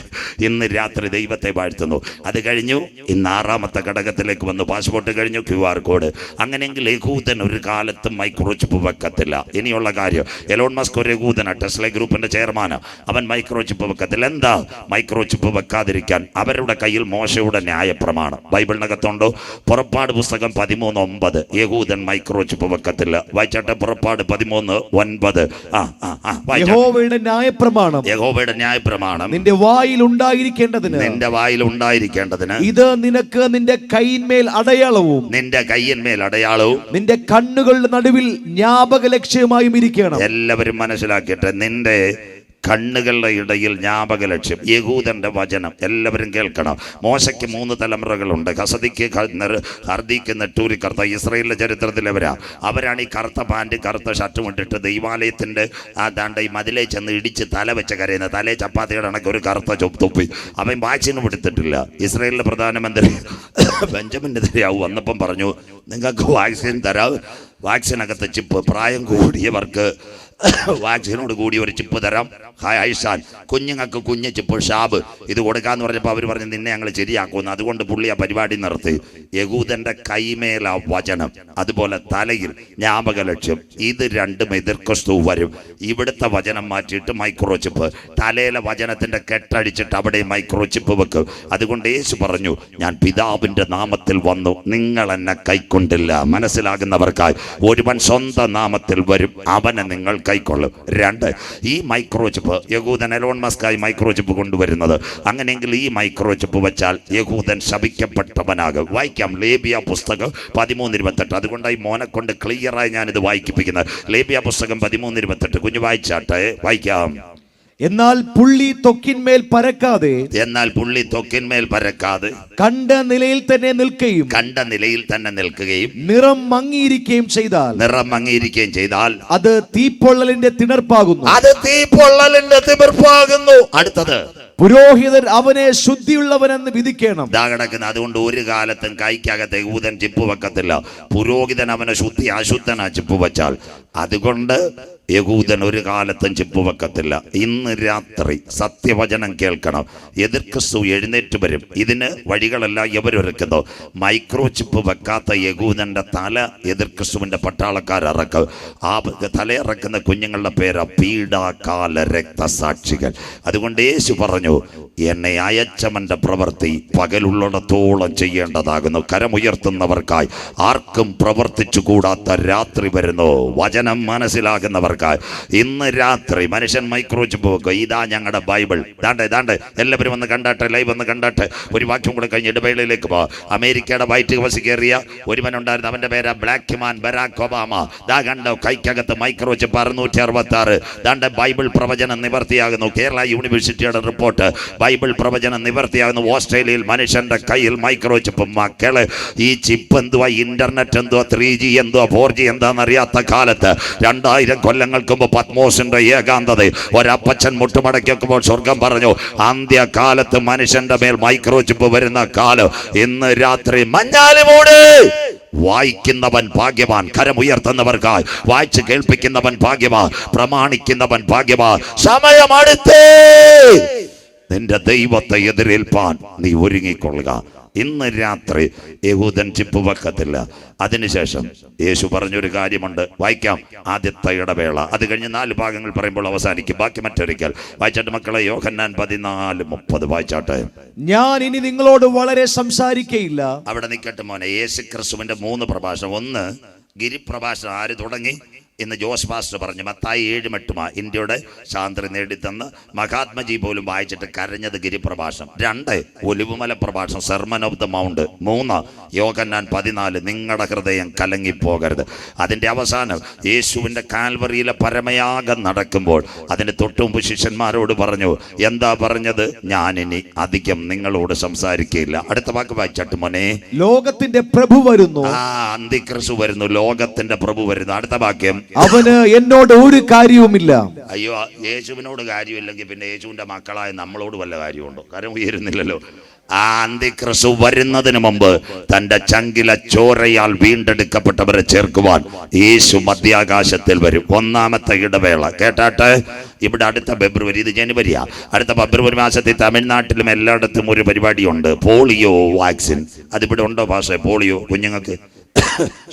ഇന്ന് രാത്രി ദൈവത്തെ വാഴ്ത്തുന്നു. അത് കഴിഞ്ഞു ഇന്ന് 6ാമത്തെ ഘടകത്തിലേക്ക് വന്നു. പാസ്പോർട്ട് കഴിഞ്ഞു, QR കോഡ്. അങ്ങനെയെങ്കിൽ യഹൂദൻ ഒരു കാലത്തും മൈക്രോചിപ്പ് വെക്കത്തില്ല. ഇനിയുള്ള കാര്യം, എലോൺ മസ്ക് ഒരു യഹൂദന, ടെസ്ല ഗ്രൂപ്പിന്റെ ചെയർമാന്, അവൻ മൈക്രോചിപ്പ് വെക്കത്തില്ല. എന്താ മൈക്രോചിപ്പ് വെക്കാതിരിക്കാൻ? അവരുടെ കയ്യിൽ മോശയുടെ ന്യായപ്രമാണം ബൈബിളിനകത്തുണ്ടോ? പുറപ്പാട് പുസ്തകം 13:9 യഹൂദൻ മൈക്രോചിപ്പ് വെക്കത്തില്ല. വായിച്ചാട്ടെ, പുറപ്പാട് 13:9. യഹോവയുടെ ന്യായപ്രമാണം നിന്റെ വായിൽ ഉണ്ടായിരിക്കേണ്ടതിന് ഇത് നിനക്ക് നിന്റെ കൈയിന്മേൽ അടയാളവും നിന്റെ കണ്ണുകളുടെ നടുവിൽ ജ്ഞാപക ലക്ഷ്യമായും ഇരിക്കണം. എല്ലാവരും മനസ്സിലാക്കിയിട്ട്, നിന്റെ കണ്ണുകളുടെ ഇടയിൽ ജ്ഞാപക ലക്ഷ്യം. യഹൂദന്റെ വചനം എല്ലാവരും കേൾക്കണം. മോശയ്ക്ക് 3 തലമുറകളുണ്ട്. ഹസദിക്ക്, ഹർദിക്ക്, നെട്ടൂരി, കറുത്ത. ഇസ്രായേലിന്റെ ചരിത്രത്തിലവരാ. അവരാണ് ഈ കറുത്ത പാൻറ് കറുത്ത ഷർട്ടും ഇട്ടിട്ട് ദൈവാലയത്തിന്റെ ഈ മതിലേ ചെന്ന് ഇടിച്ച് തല വെച്ച് കരയുന്നത്. തലേ ചപ്പാത്തിയുടെ കണക്ക് ഒരു കറുത്ത തൊപ്പി. അവൻ വാക്സിനും എടുത്തിട്ടില്ല. ഇസ്രായേലിലെ പ്രധാനമന്ത്രി ബെഞ്ചമിൻ നെതന്യാഹു വന്നപ്പം പറഞ്ഞു, നിങ്ങൾക്ക് വാക്സിൻ തരാം, വാക്സിനകത്ത് ചിപ്പ്, പ്രായം കൂടിയവർക്ക് വാക്സിനോട് കൂടി ഒരു ചിപ്പ് തരാം, ഐഷാൻ, കുഞ്ഞുങ്ങൾക്ക് കുഞ്ഞ് ചിപ്പ്, ഷാബ്, ഇത് കൊടുക്കാന്ന് പറഞ്ഞപ്പോൾ അവർ പറഞ്ഞു നിന്നെ ഞങ്ങൾ ശരിയാക്കുന്നു. അതുകൊണ്ട് പുള്ളി ആ പരിപാടി നിർത്തി. യഹൂദന്റെ കൈമേല വചനം, അതുപോലെ തലയിൽ ജ്ഞാപക ലക്ഷ്യം. ഇത് രണ്ടും എതിർക്രിസ്തു വരും. ഇവിടുത്തെ വചനം മാറ്റിയിട്ട് മൈക്രോചിപ്പ്, തലയിലെ വചനത്തിന്റെ കെട്ടടിച്ചിട്ട് അവിടെ മൈക്രോചിപ്പ് വെക്കും. അതുകൊണ്ട് യേശു പറഞ്ഞു, ഞാൻ പിതാവിന്റെ നാമത്തിൽ വന്നു, നിങ്ങൾ എന്നെ കൈക്കൊണ്ടില്ല. മനസ്സിലാകുന്നവർക്കായി, ഒരുവൻ സ്വന്തം നാമത്തിൽ വരും, അവനെ നിങ്ങൾ കൈക്കൊള്ളും. 2, ഈ മൈക്രോചിപ്പ് യഹൂദൻ എലോൺ മസ്കായി മൈക്രോചിപ്പ് കൊണ്ടുവരുന്നത്. അങ്ങനെയെങ്കിൽ ഈ മൈക്രോചിപ്പ് വെച്ചാൽ യഹൂദൻ ശപിക്കപ്പെട്ടവനാകും. വായിക്കാം, ലേബിയ പുസ്തകം 13:28. അതുകൊണ്ടായി മോനെ കൊണ്ട് ക്ലിയറായി ഞാനിത് വായിപ്പിക്കുന്നത്. ലേബിയ പുസ്തകം 13:28. കുഞ്ഞു വായിച്ചാട്ടെ, വായിക്കാം. എന്നാൽ പുള്ളി തൊക്കിന്മേൽ പരക്കാതെ കണ്ട നിലയിൽ തന്നെ നിൽക്കുകയും നിറം മങ്ങിയിരിക്കുകയും ചെയ്താൽ അത് തീപ്പൊള്ളലിന്റെ തിണർപ്പാകുന്നു. അടുത്തത്, പുരോഹിതർ അവനെ ശുദ്ധിയുള്ളവനെന്ന് വിധിക്കണം. അതുകൊണ്ട് ഒരു കാലത്തും കൈക്കകത്ത് യഹൂദൻ ചിപ്പ് വെക്കത്തില്ല. പുരോഹിതൻ അവനെ അശുദ്ധനാ ചിപ്പ് വെച്ചാൽ. അതുകൊണ്ട് യഹൂദൻ ഒരു കാലത്തും ചിപ്പ് വെക്കത്തില്ല. ഇന്ന് രാത്രി സത്യവചനം കേൾക്കണം. എതിർക്രിസ്തു എഴുന്നേറ്റ് വരും. ഇതിന് വഴികളെല്ലാം ഇവരൊരുക്കുന്നു. മൈക്രോചിപ്പ് വെക്കാത്ത യഹൂദന്റെ തല എതിർക്രിസ്തുവിന്റെ പട്ടാളക്കാരിറക്കും. ആ തലയിറക്കുന്ന കുഞ്ഞുങ്ങളുടെ പേര് പീഡാകാല രക്തസാക്ഷികൾ. അതുകൊണ്ട് യേശു പറഞ്ഞു, എന്നെ അയച്ചവന്റെ പ്രവൃത്തി പകലുള്ളിടത്തോളം ചെയ്യേണ്ടതാകുന്നു. കരമുയർത്തുന്നവർക്കായി ആർക്കും പ്രവർത്തിച്ചു കൂടാത്ത രാത്രി വരുന്നു. വചനം മനസ്സിലാകുന്നവർക്കായി ഇന്ന് രാത്രി മനുഷ്യൻ മൈക്രോചിപ്പ് വെക്കുക. ഇതാ ഞങ്ങളുടെ ബൈബിൾ. ദാണ്ടെ എല്ലാവരും ഒന്ന് കണ്ടാട്ടെ, ലൈവ് ഒന്ന് കണ്ടാട്ടെ. ഒരു വാക്യം കൂടെ കഴിഞ്ഞ് ഇടവേളയിലേക്ക് പോ. അമേരിക്കയുടെ വൈറ്റ് ഹൗസിൽ കയറിയ ഒരുവനുണ്ടായിരുന്നു. അവന്റെ പേര് ബ്ലാക്ക് മാൻ ബരാക് ഒബാമ. ദാ കണ്ടോ, കൈക്കകത്ത് മൈക്രോചിപ്പ് 666. ദാണ്ടെ ബൈബിൾ പ്രവചനം നിവർത്തിയാകുന്നു. കേരള യൂണിവേഴ്സിറ്റിയുടെ റിപ്പോർട്ട്, ബൈബിൾ പ്രവചനം നിവർത്തിയാകുന്നു. ഓസ്ട്രേലിയയിൽ മനുഷ്യന്റെ കയ്യിൽ മൈക്രോചിപ്പ്. മക്കള്, ഈ ചിപ്പ് എന്തുവാ, ഇന്റർനെറ്റ് എന്തുവാ, 3G എന്തുവാ, 4G എന്താണെന്നറിയാത്ത കാലത്ത് 2000 കൊല്ലങ്ങൾക്ക് മുമ്പ് പത്മോസിന്റെ ഏകാന്തത ഒരപ്പച്ചൻ മുട്ടുമടക്കിയപ്പോൾ സ്വർഗം പറഞ്ഞു, അന്ത്യകാലത്ത് മനുഷ്യന്റെ മേൽ മൈക്രോചിപ്പ് വരുന്ന കാലം. ഇന്ന് രാത്രി മഞ്ഞാലി മൂട് വായിക്കുന്നവൻ ഭാഗ്യവാൻ. കരമുയർത്തുന്നവർക്കായി വായിച്ച് കേൾപ്പിക്കുന്നവൻ ഭാഗ്യവാൻ, പ്രമാണിക്കുന്നവൻ ഭാഗ്യവാൻ. സമയമടുത്തേ, നിന്റെ ദൈവത്തെ എതിരേൽപ്പാൻ നീ ഒരുങ്ങിക്കൊള്ളുക. ഇന്ന് രാത്രി യഹൂദൻ ചിപ്പ് വെക്കത്തില്ല. അതിനുശേഷം യേശു പറഞ്ഞൊരു കാര്യമുണ്ട്, വായിക്കാം. ആദ്യത്തെ ഇടവേള, അത് കഴിഞ്ഞ് 4 ഭാഗങ്ങൾ പറയുമ്പോൾ അവസാനിക്കും. ബാക്കി മറ്റൊരിക്കൽ വായിച്ചാട്ട് മക്കളെ. യോഹന്നാൻ 14:30 വായിച്ചാട്ടെ. ഞാൻ ഇനി നിങ്ങളോട് വളരെ സംസാരിക്കയില്ല. അവിടെ നിൽക്കട്ടെ മോനെ. യേശു ക്രിസ്തുവിന്റെ 3 പ്രഭാഷണം. ഒന്ന് ഗിരിപ്രഭാഷണം. ആര് തുടങ്ങി? ഇന്ന് ജോസ് പാസ്റ്റർ പറഞ്ഞു. മത്തായി 7:8 ഇന്ത്യയുടെ ശാന്തി നേടിത്തന്ന് മഹാത്മജി പോലും വായിച്ചിട്ട് കരഞ്ഞത് ഗിരിപ്രഭാഷണം. 2 ഒലിവുമല പ്രഭാഷണം, സെർമൺ ഓഫ് ദ മൗണ്ട്. 3 യോഹന്നാൻ 14 നിങ്ങളുടെ ഹൃദയം കലങ്ങിപ്പോകരുത്. അതിൻ്റെ അവസാനം യേശുവിൻ്റെ കാൽവറിയിലെ പരമയാഗം നടക്കുമ്പോൾ അതിന് തൊട്ടുമുമ്പ് ശിഷ്യന്മാരോട് പറഞ്ഞു. എന്താ പറഞ്ഞത്? ഞാനിനി അധികം നിങ്ങളോട് സംസാരിക്കില്ല. അടുത്ത വാക്ക് വായിച്ചാട്ട് മോനെ. ലോകത്തിന്റെ പ്രഭു വരുന്നു. അന്തിക്രിസ്തു വരുന്നു, ലോകത്തിന്റെ പ്രഭു വരുന്നു. അടുത്ത വാക്യം. അവന് എന്നോട് ഒരു കാര്യവുമില്ല. അയ്യോ, യേശുവിനോട് കാര്യമില്ലെങ്കിൽ പിന്നെ യേശുവിന്റെ മക്കളായ നമ്മളോട് വല്ല കാര്യമുണ്ടോ? കാര്യം ഉയരുന്നില്ലല്ലോ. ആ അന്തിക്രിസ്തു വരുന്നതിന് മുമ്പ് തന്റെ ചങ്കില ചോരയാൽ വീണ്ടെടുക്കപ്പെട്ടവരെ ചേർക്കുവാൻ യേശു മധ്യാകാശത്തിൽ വരും. 1ാമത്തെ ഇടവേള കേട്ടാട്ടെ. ഇവിടെ അടുത്ത ഫെബ്രുവരി, ഇത് ജനുവരിയാ, അടുത്ത ഫെബ്രുവരി മാസത്തിൽ തമിഴ്നാട്ടിലും എല്ലായിടത്തും ഒരു പരിപാടിയുണ്ട്, പോളിയോ വാക്സിൻ. അതിവിടെ ഉണ്ടോ പാഷ? പോളിയോ കുഞ്ഞുങ്ങൾക്ക്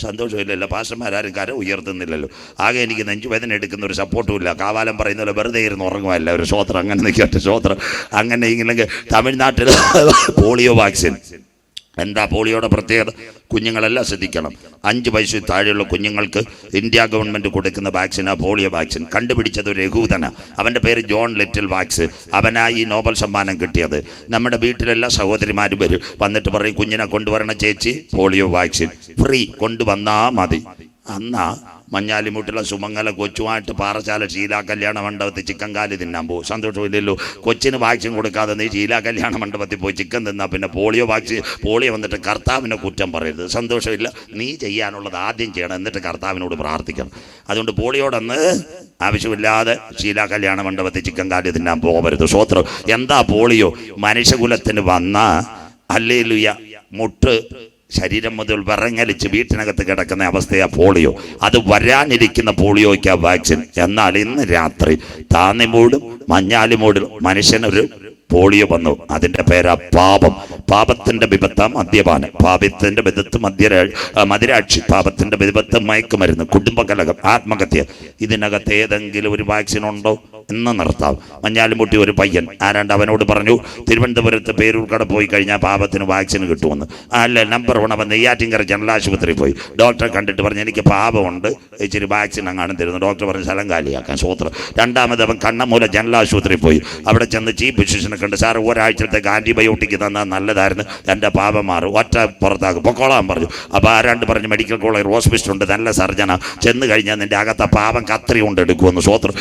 സന്തോഷമില്ലല്ലോ. പാസ്റ്റർമാരും കര ഉയർത്തുന്നില്ലല്ലോ. ആകെ എനിക്ക് നെഞ്ചുവേദന എടുക്കുന്ന ഒരു സപ്പോർട്ടും ഇല്ല. കാവാലം പറയുന്നല്ലോ, വെറുതെ ഇരുന്ന് ഉറങ്ങുമല്ല ഒരു സ്വോത്രം. അങ്ങനെ നിൽക്കട്ടെ, സ്വോത്രം. അങ്ങനെ ഇല്ലെങ്കിൽ തമിഴ്നാട്ടിൽ പോളിയോ വാക്സിൻ. എന്താ പോളിയോയുടെ പ്രത്യേകത? കുഞ്ഞുങ്ങളെല്ലാം ശ്രദ്ധിക്കണം. 5 വയസ്സിൽ താഴെയുള്ള കുഞ്ഞുങ്ങൾക്ക് ഇന്ത്യ ഗവൺമെൻറ് കൊടുക്കുന്ന വാക്സിനാ പോളിയോ വാക്സിൻ. കണ്ടുപിടിച്ചത് ഒരു യഹൂദനാ. അവൻ്റെ പേര് ജോൺ ലിറ്റിൽ വാക്സ്. അവനായി നോബൽ സമ്മാനം കിട്ടിയത്. നമ്മുടെ വീട്ടിലെല്ലാ സഹോദരിമാരും വരും, വന്നിട്ട് പറയും കുഞ്ഞിനെ കൊണ്ടുവരണം ചേച്ചി, പോളിയോ വാക്സിൻ ഫ്രീ, കൊണ്ടുവന്നാ മതി. അന്നാ മഞ്ഞാലിമുട്ടിലെ സുമംഗല കൊച്ചുമായിട്ട് പാറശാല ഷീലാ കല്യാണ മണ്ഡപത്തിൽ ചിക്കൻ കാലി തിന്നാൻ പോകും. സന്തോഷമില്ലല്ലോ. കൊച്ചിന് വാക്സിൻ കൊടുക്കാതെ നീ ഷീലാ കല്യാണ മണ്ഡപത്തിൽ പോയി ചിക്കൻ തിന്നാൽ പിന്നെ പോളിയോ വന്നിട്ട് കർത്താവിനെ കുറ്റം പറയരുത്. സന്തോഷമില്ല. നീ ചെയ്യാനുള്ളത് ആദ്യം ചെയ്യണം, എന്നിട്ട് കർത്താവിനോട് പ്രാർത്ഥിക്കണം. അതുകൊണ്ട് പോളിയോടൊന്ന് ആവശ്യമില്ലാതെ ഷീലാ കല്യാണ മണ്ഡപത്തിൽ ചിക്കൻ കാലി തിന്നാൻ പോകരുത്. സ്വോത്രം. എന്താ പോളിയോ? മനുഷ്യകുലത്തിന് വന്ന ഹല്ലേലൂയ മുട്ട് ശരീരം മുതൽ വിറങ്ങലിച്ച് വീട്ടിനകത്ത് കിടക്കുന്ന അവസ്ഥയാ പോളിയോ. അത് വരാനിരിക്കുന്ന പോളിയോയ്ക്കാ വാക്സിൻ. എന്നാൽ ഇന്ന് രാത്രി താന്നിമൂടും മഞ്ഞാലിമൂടും മനുഷ്യനൊരു പോളിയോ വന്നു. അതിൻ്റെ പേരാ പാപം. പാപത്തിന്റെ വിപത്ത് മദ്യപാനം, പാപത്തിന്റെ വിപത്ത് മദിരാക്ഷി, പാപത്തിന്റെ വിപത്ത് മയക്കുമരുന്ന്, കുടുംബകലഹം, ആത്മഹത്യ. ഇതിനകത്ത് ഏതെങ്കിലും ഒരു വാക്സിൻ ഉണ്ടോ? എന്ന് നിർത്താം. മഞ്ഞാലിമുട്ടി ഒരു പയ്യൻ ആരാണ്ട് അവനോട് പറഞ്ഞു, തിരുവനന്തപുരത്ത് പേരൂർക്കട പോയി കഴിഞ്ഞാൽ പാപത്തിന് വാക്സിൻ കിട്ടുമെന്ന്. അല്ല, നമ്പർ 1 അവൻ നെയ്യാറ്റിൻകര ജനറൽ ആശുപത്രിയിൽ പോയി ഡോക്ടറെ കണ്ടിട്ട് പറഞ്ഞു എനിക്ക് പാപമുണ്ട്, ഇച്ചിരി വാക്സിൻ അങ്ങാനും തരുന്നു. ഡോക്ടർ പറഞ്ഞ് സ്ഥലം കാലിയാക്കാൻ. സ്വോത്രം. 2ാമത് അവൻ കണ്ണമൂല ജനറൽ ആശുപത്രിയിൽ പോയി. അവിടെ ചെന്ന് ചീഫ് ഫിസിഷ്യനെ കണ്ട്, സാർ ഒരാഴ്ചത്തേക്ക് ആന്റിബയോട്ടിക് തന്നാൽ നല്ലതായിരുന്നു, എൻ്റെ പാപം മാറും, ഒറ്റ പുറത്താക്കും, പൊക്കോളാൻ പറഞ്ഞു. അപ്പോൾ ആരാണ്ട് പറഞ്ഞു മെഡിക്കൽ കോളേജ് ഹോസ്പിറ്റൽ ഉണ്ട്, നല്ല സർജനാ, ചെന്ന് കഴിഞ്ഞാൽ നിന്റെ അകത്തെ പാപം കത്രി കൊണ്ട് എടുക്കുമെന്ന്. സ്വോത്രം.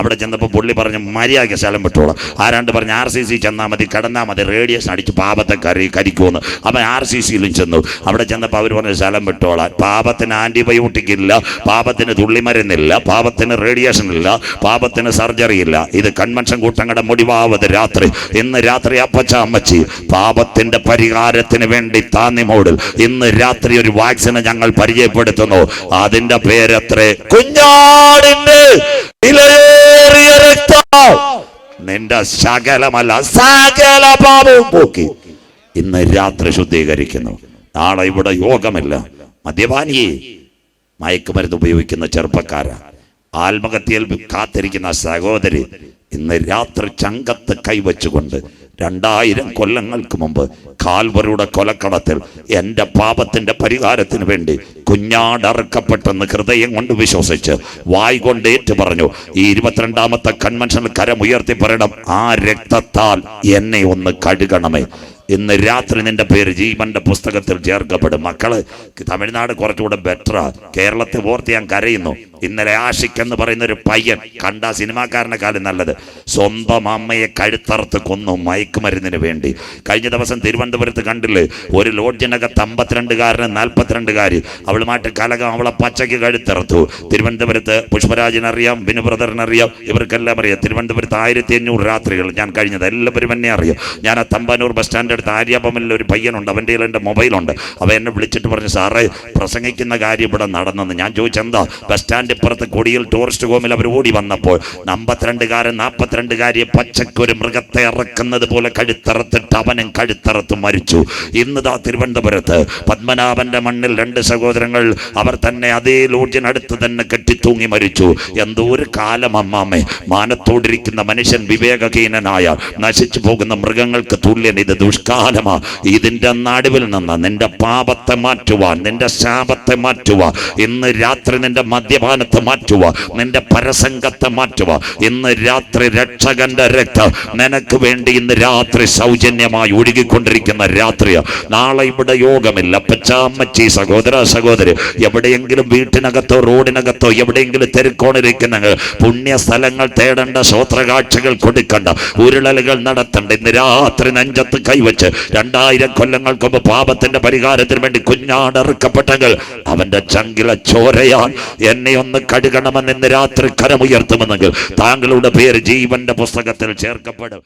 അവിടെ ചെന്നപ്പോൾ പുള്ളി പറഞ്ഞു മര്യാദയ്ക്ക് സ്ഥലം വിട്ടോളാം. ആരാണ്ട് പറഞ്ഞ് RCC ചെന്നാൽ മതി, കിടന്നാൽ മതി, റേഡിയേഷൻ അടിച്ച് പാപത്തെ കരിക്കുമെന്ന്. അവൻ RCCയിലും ചെന്നു. അവിടെ ചെന്നപ്പോൾ അവർ പറഞ്ഞ സ്ഥലം വിട്ടോളാം. പാപത്തിന് ആന്റിബയോട്ടിക് ഇല്ല, പാപത്തിന് തുള്ളിമരുന്നില്ല, പാപത്തിന് റേഡിയേഷൻ ഇല്ല, പാപത്തിന് സർജറി ഇല്ല. ഇത് കൺവെൻഷൻ കൂട്ടങ്ങളുടെ മുടിവാവത് രാത്രി. ഇന്ന് രാത്രി അപ്പച്ച അമ്മച്ചി പാപത്തിന്റെ പരിഹാരത്തിന് വേണ്ടി താന്നിമോടിൽ ഇന്ന് രാത്രി ഒരു വാക്സിന് ഞങ്ങൾ പരിചയപ്പെടുത്തുന്നു. അതിന്റെ പേരത്രേ കുഞ്ഞാടിന്റെ വിലയേറിയ രക്തം. നിന്റെ സകലമല്ല സകല പാപവും പോക്കി ഇന്ന് രാത്രി ശുദ്ധീകരിക്കുന്നു. നാളെ ഇവിടെ യോഗമില്ല. മദ്യപാനിയെ, മയക്കുമരുന്ന് ഉപയോഗിക്കുന്ന ചെറുപ്പക്കാരാ, ആത്മഹത്യയിൽ കാത്തിരിക്കുന്ന സഹോദരി, ഇന്ന് രാത്രി ചങ്കത്ത് കൈവച്ചുകൊണ്ട് 2000 കൊല്ലങ്ങൾക്ക് മുമ്പ് കാൽവറിയുടെ കൊലക്കടത്തിൽ എൻ്റെ പാപത്തിന്റെ പരിഹാരത്തിന് വേണ്ടി കുഞ്ഞാടറുക്കപ്പെട്ടെന്ന് ഹൃദയം കൊണ്ട് വിശ്വസിച്ച് വായ് കൊണ്ട് ഏറ്റു പറഞ്ഞു. ഈ 22ാമത്തെ കൺവെൻഷനിൽ കരമുയർത്തി പറയണം, ആ രക്തത്താൽ എന്നെ ഒന്ന് കഴുകണമേ. ഇന്ന് രാത്രി നിന്റെ പേര് ജീവന്റെ പുസ്തകത്തിൽ ചേർക്കപ്പെടും. മക്കള്, തമിഴ്നാട് കുറച്ചുകൂടെ ബെറ്ററാ. കേരളത്തെ ഓർത്ത് ഞാൻ കരയുന്നു. ഇന്നലെ ആഷിഖ് എന്ന് പറയുന്ന ഒരു പയ്യൻ, കണ്ട സിനിമാക്കാരനെക്കാളും നല്ലത്, സ്വന്തം അമ്മയെ കഴുത്തറുത്ത് കൊന്നു മയക്കുമരുന്നിന് വേണ്ടി. കഴിഞ്ഞ ദിവസം തിരുവനന്തപുരത്ത് കണ്ടില്ലേ, ഒരു ലോഡ്ജിനകത്ത് 52കാരന് 42കാരി അവളുമായിട്ട് കലകം, അവളെ പച്ചയ്ക്ക് കഴുത്തിറത്തു. തിരുവനന്തപുരത്ത് പുഷ്പരാജിനറിയാം, ബിനു ബ്രദറിനറിയാം, ഇവർക്കെല്ലാം അറിയാം. തിരുവനന്തപുരത്ത് 1500 രാത്രികൾ ഞാൻ കഴിഞ്ഞത്, എല്ലാവരും എന്നെ അറിയാം. ഞാൻ ആ തമ്പാനൂർ ബസ് സ്റ്റാൻഡ് അടുത്ത് ആര്യാപമിൽ ഒരു പയ്യനുണ്ട്, അവൻ്റെ കയ്യിൽ എൻ്റെ മൊബൈലുണ്ട്. അവ എന്നെ വിളിച്ചിട്ട് പറഞ്ഞു, സാറേ പ്രസംഗിക്കുന്ന കാര്യം ഇവിടെ നടന്നെന്ന്. ഞാൻ ചോദിച്ചെന്താ? ബസ് സ്റ്റാൻഡ് ഇപ്പുറത്ത് കൊടിയിൽ ടൂറിസ്റ്റ് ഹോമിൽ അവർ ഓടി വന്നപ്പോൾ 52കാരൻ 42കാരിയെ പച്ചക്കൊരു മൃഗത്തെ ഇറക്കുന്നത് പോലെ കഴുത്തറത്തിട്ട് അവനും കഴുത്തറത്ത് മരിച്ചു. ഇന്ന് തിരുവനന്തപുരത്ത് പത്മനാഭന്റെ മണ്ണിൽ 2 സഹോദരങ്ങൾ അവർ തന്നെ അതേ ലോഡ്ജിനടുത്ത് തന്നെ കെട്ടിത്തൂങ്ങി മരിച്ചു. എന്തോ ഒരു കാലം അമ്മാമ്മേ, മാനത്തോടിരിക്കുന്ന മനുഷ്യൻ വിവേകഹീനനായ നശിച്ചു പോകുന്ന മൃഗങ്ങൾക്ക് തുല്യൻ. ഇത് ദുഷ്കാലമാ. ഇതിന്റെ നടുവിൽ നിന്ന് നിന്റെ പാപത്തെ മാറ്റുവാൻ, നിന്റെ ശാപത്തെ മാറ്റുവാൻ, ഇന്ന് രാത്രി നിന്റെ മദ്യപാനത്തെ മാറ്റുവാൻ, നിന്റെ പരസംഗത്തെ മാറ്റുവാൻ, ഇന്ന് രാത്രി രക്ഷകന്റെ രക്തം നിനക്ക് വേണ്ടി ഇന്ന് രാത്രി സൗജന്യമായി ഒഴുകിക്കൊണ്ടിരിക്കുന്ന രാത്രിയാ. നാളെ ഇവിടെ യോഗമില്ല. പച്ചാമ്മച്ചി, സഹോദര സഹോദരി, എവിടെയെങ്കിലും വീട്ടിനകത്തോ റോഡിനകത്തോ എവിടെയെങ്കിലും തെരുക്കോണിരിക്കുന്ന പുണ്യ സ്ഥലങ്ങൾ തേടേണ്ട, സ്വോത്രകാഴ്ചകൾ കൊടുക്കണ്ട, ഉരുളലുകൾ നടത്തണ്ട. ഇന്ന് രാത്രി നെഞ്ചത്ത് കൈവച്ച് 2000 കൊല്ലങ്ങൾക്ക് മുമ്പ് പാപത്തിന്റെ പരിഹാരത്തിന് വേണ്ടി കുഞ്ഞാടറുക്കപ്പെട്ടെങ്കിൽ അവന്റെ ചങ്കിലെ ചോരയാൽ എന്നെ ഒന്ന് കഴുകണമെന്ന് ഇന്ന് രാത്രി കരമുയർത്തുമെന്നെങ്കിൽ താങ്കളുടെ പേര് ജീവന്റെ പുസ്തകത്തിൽ ചേർക്കപ്പെടും.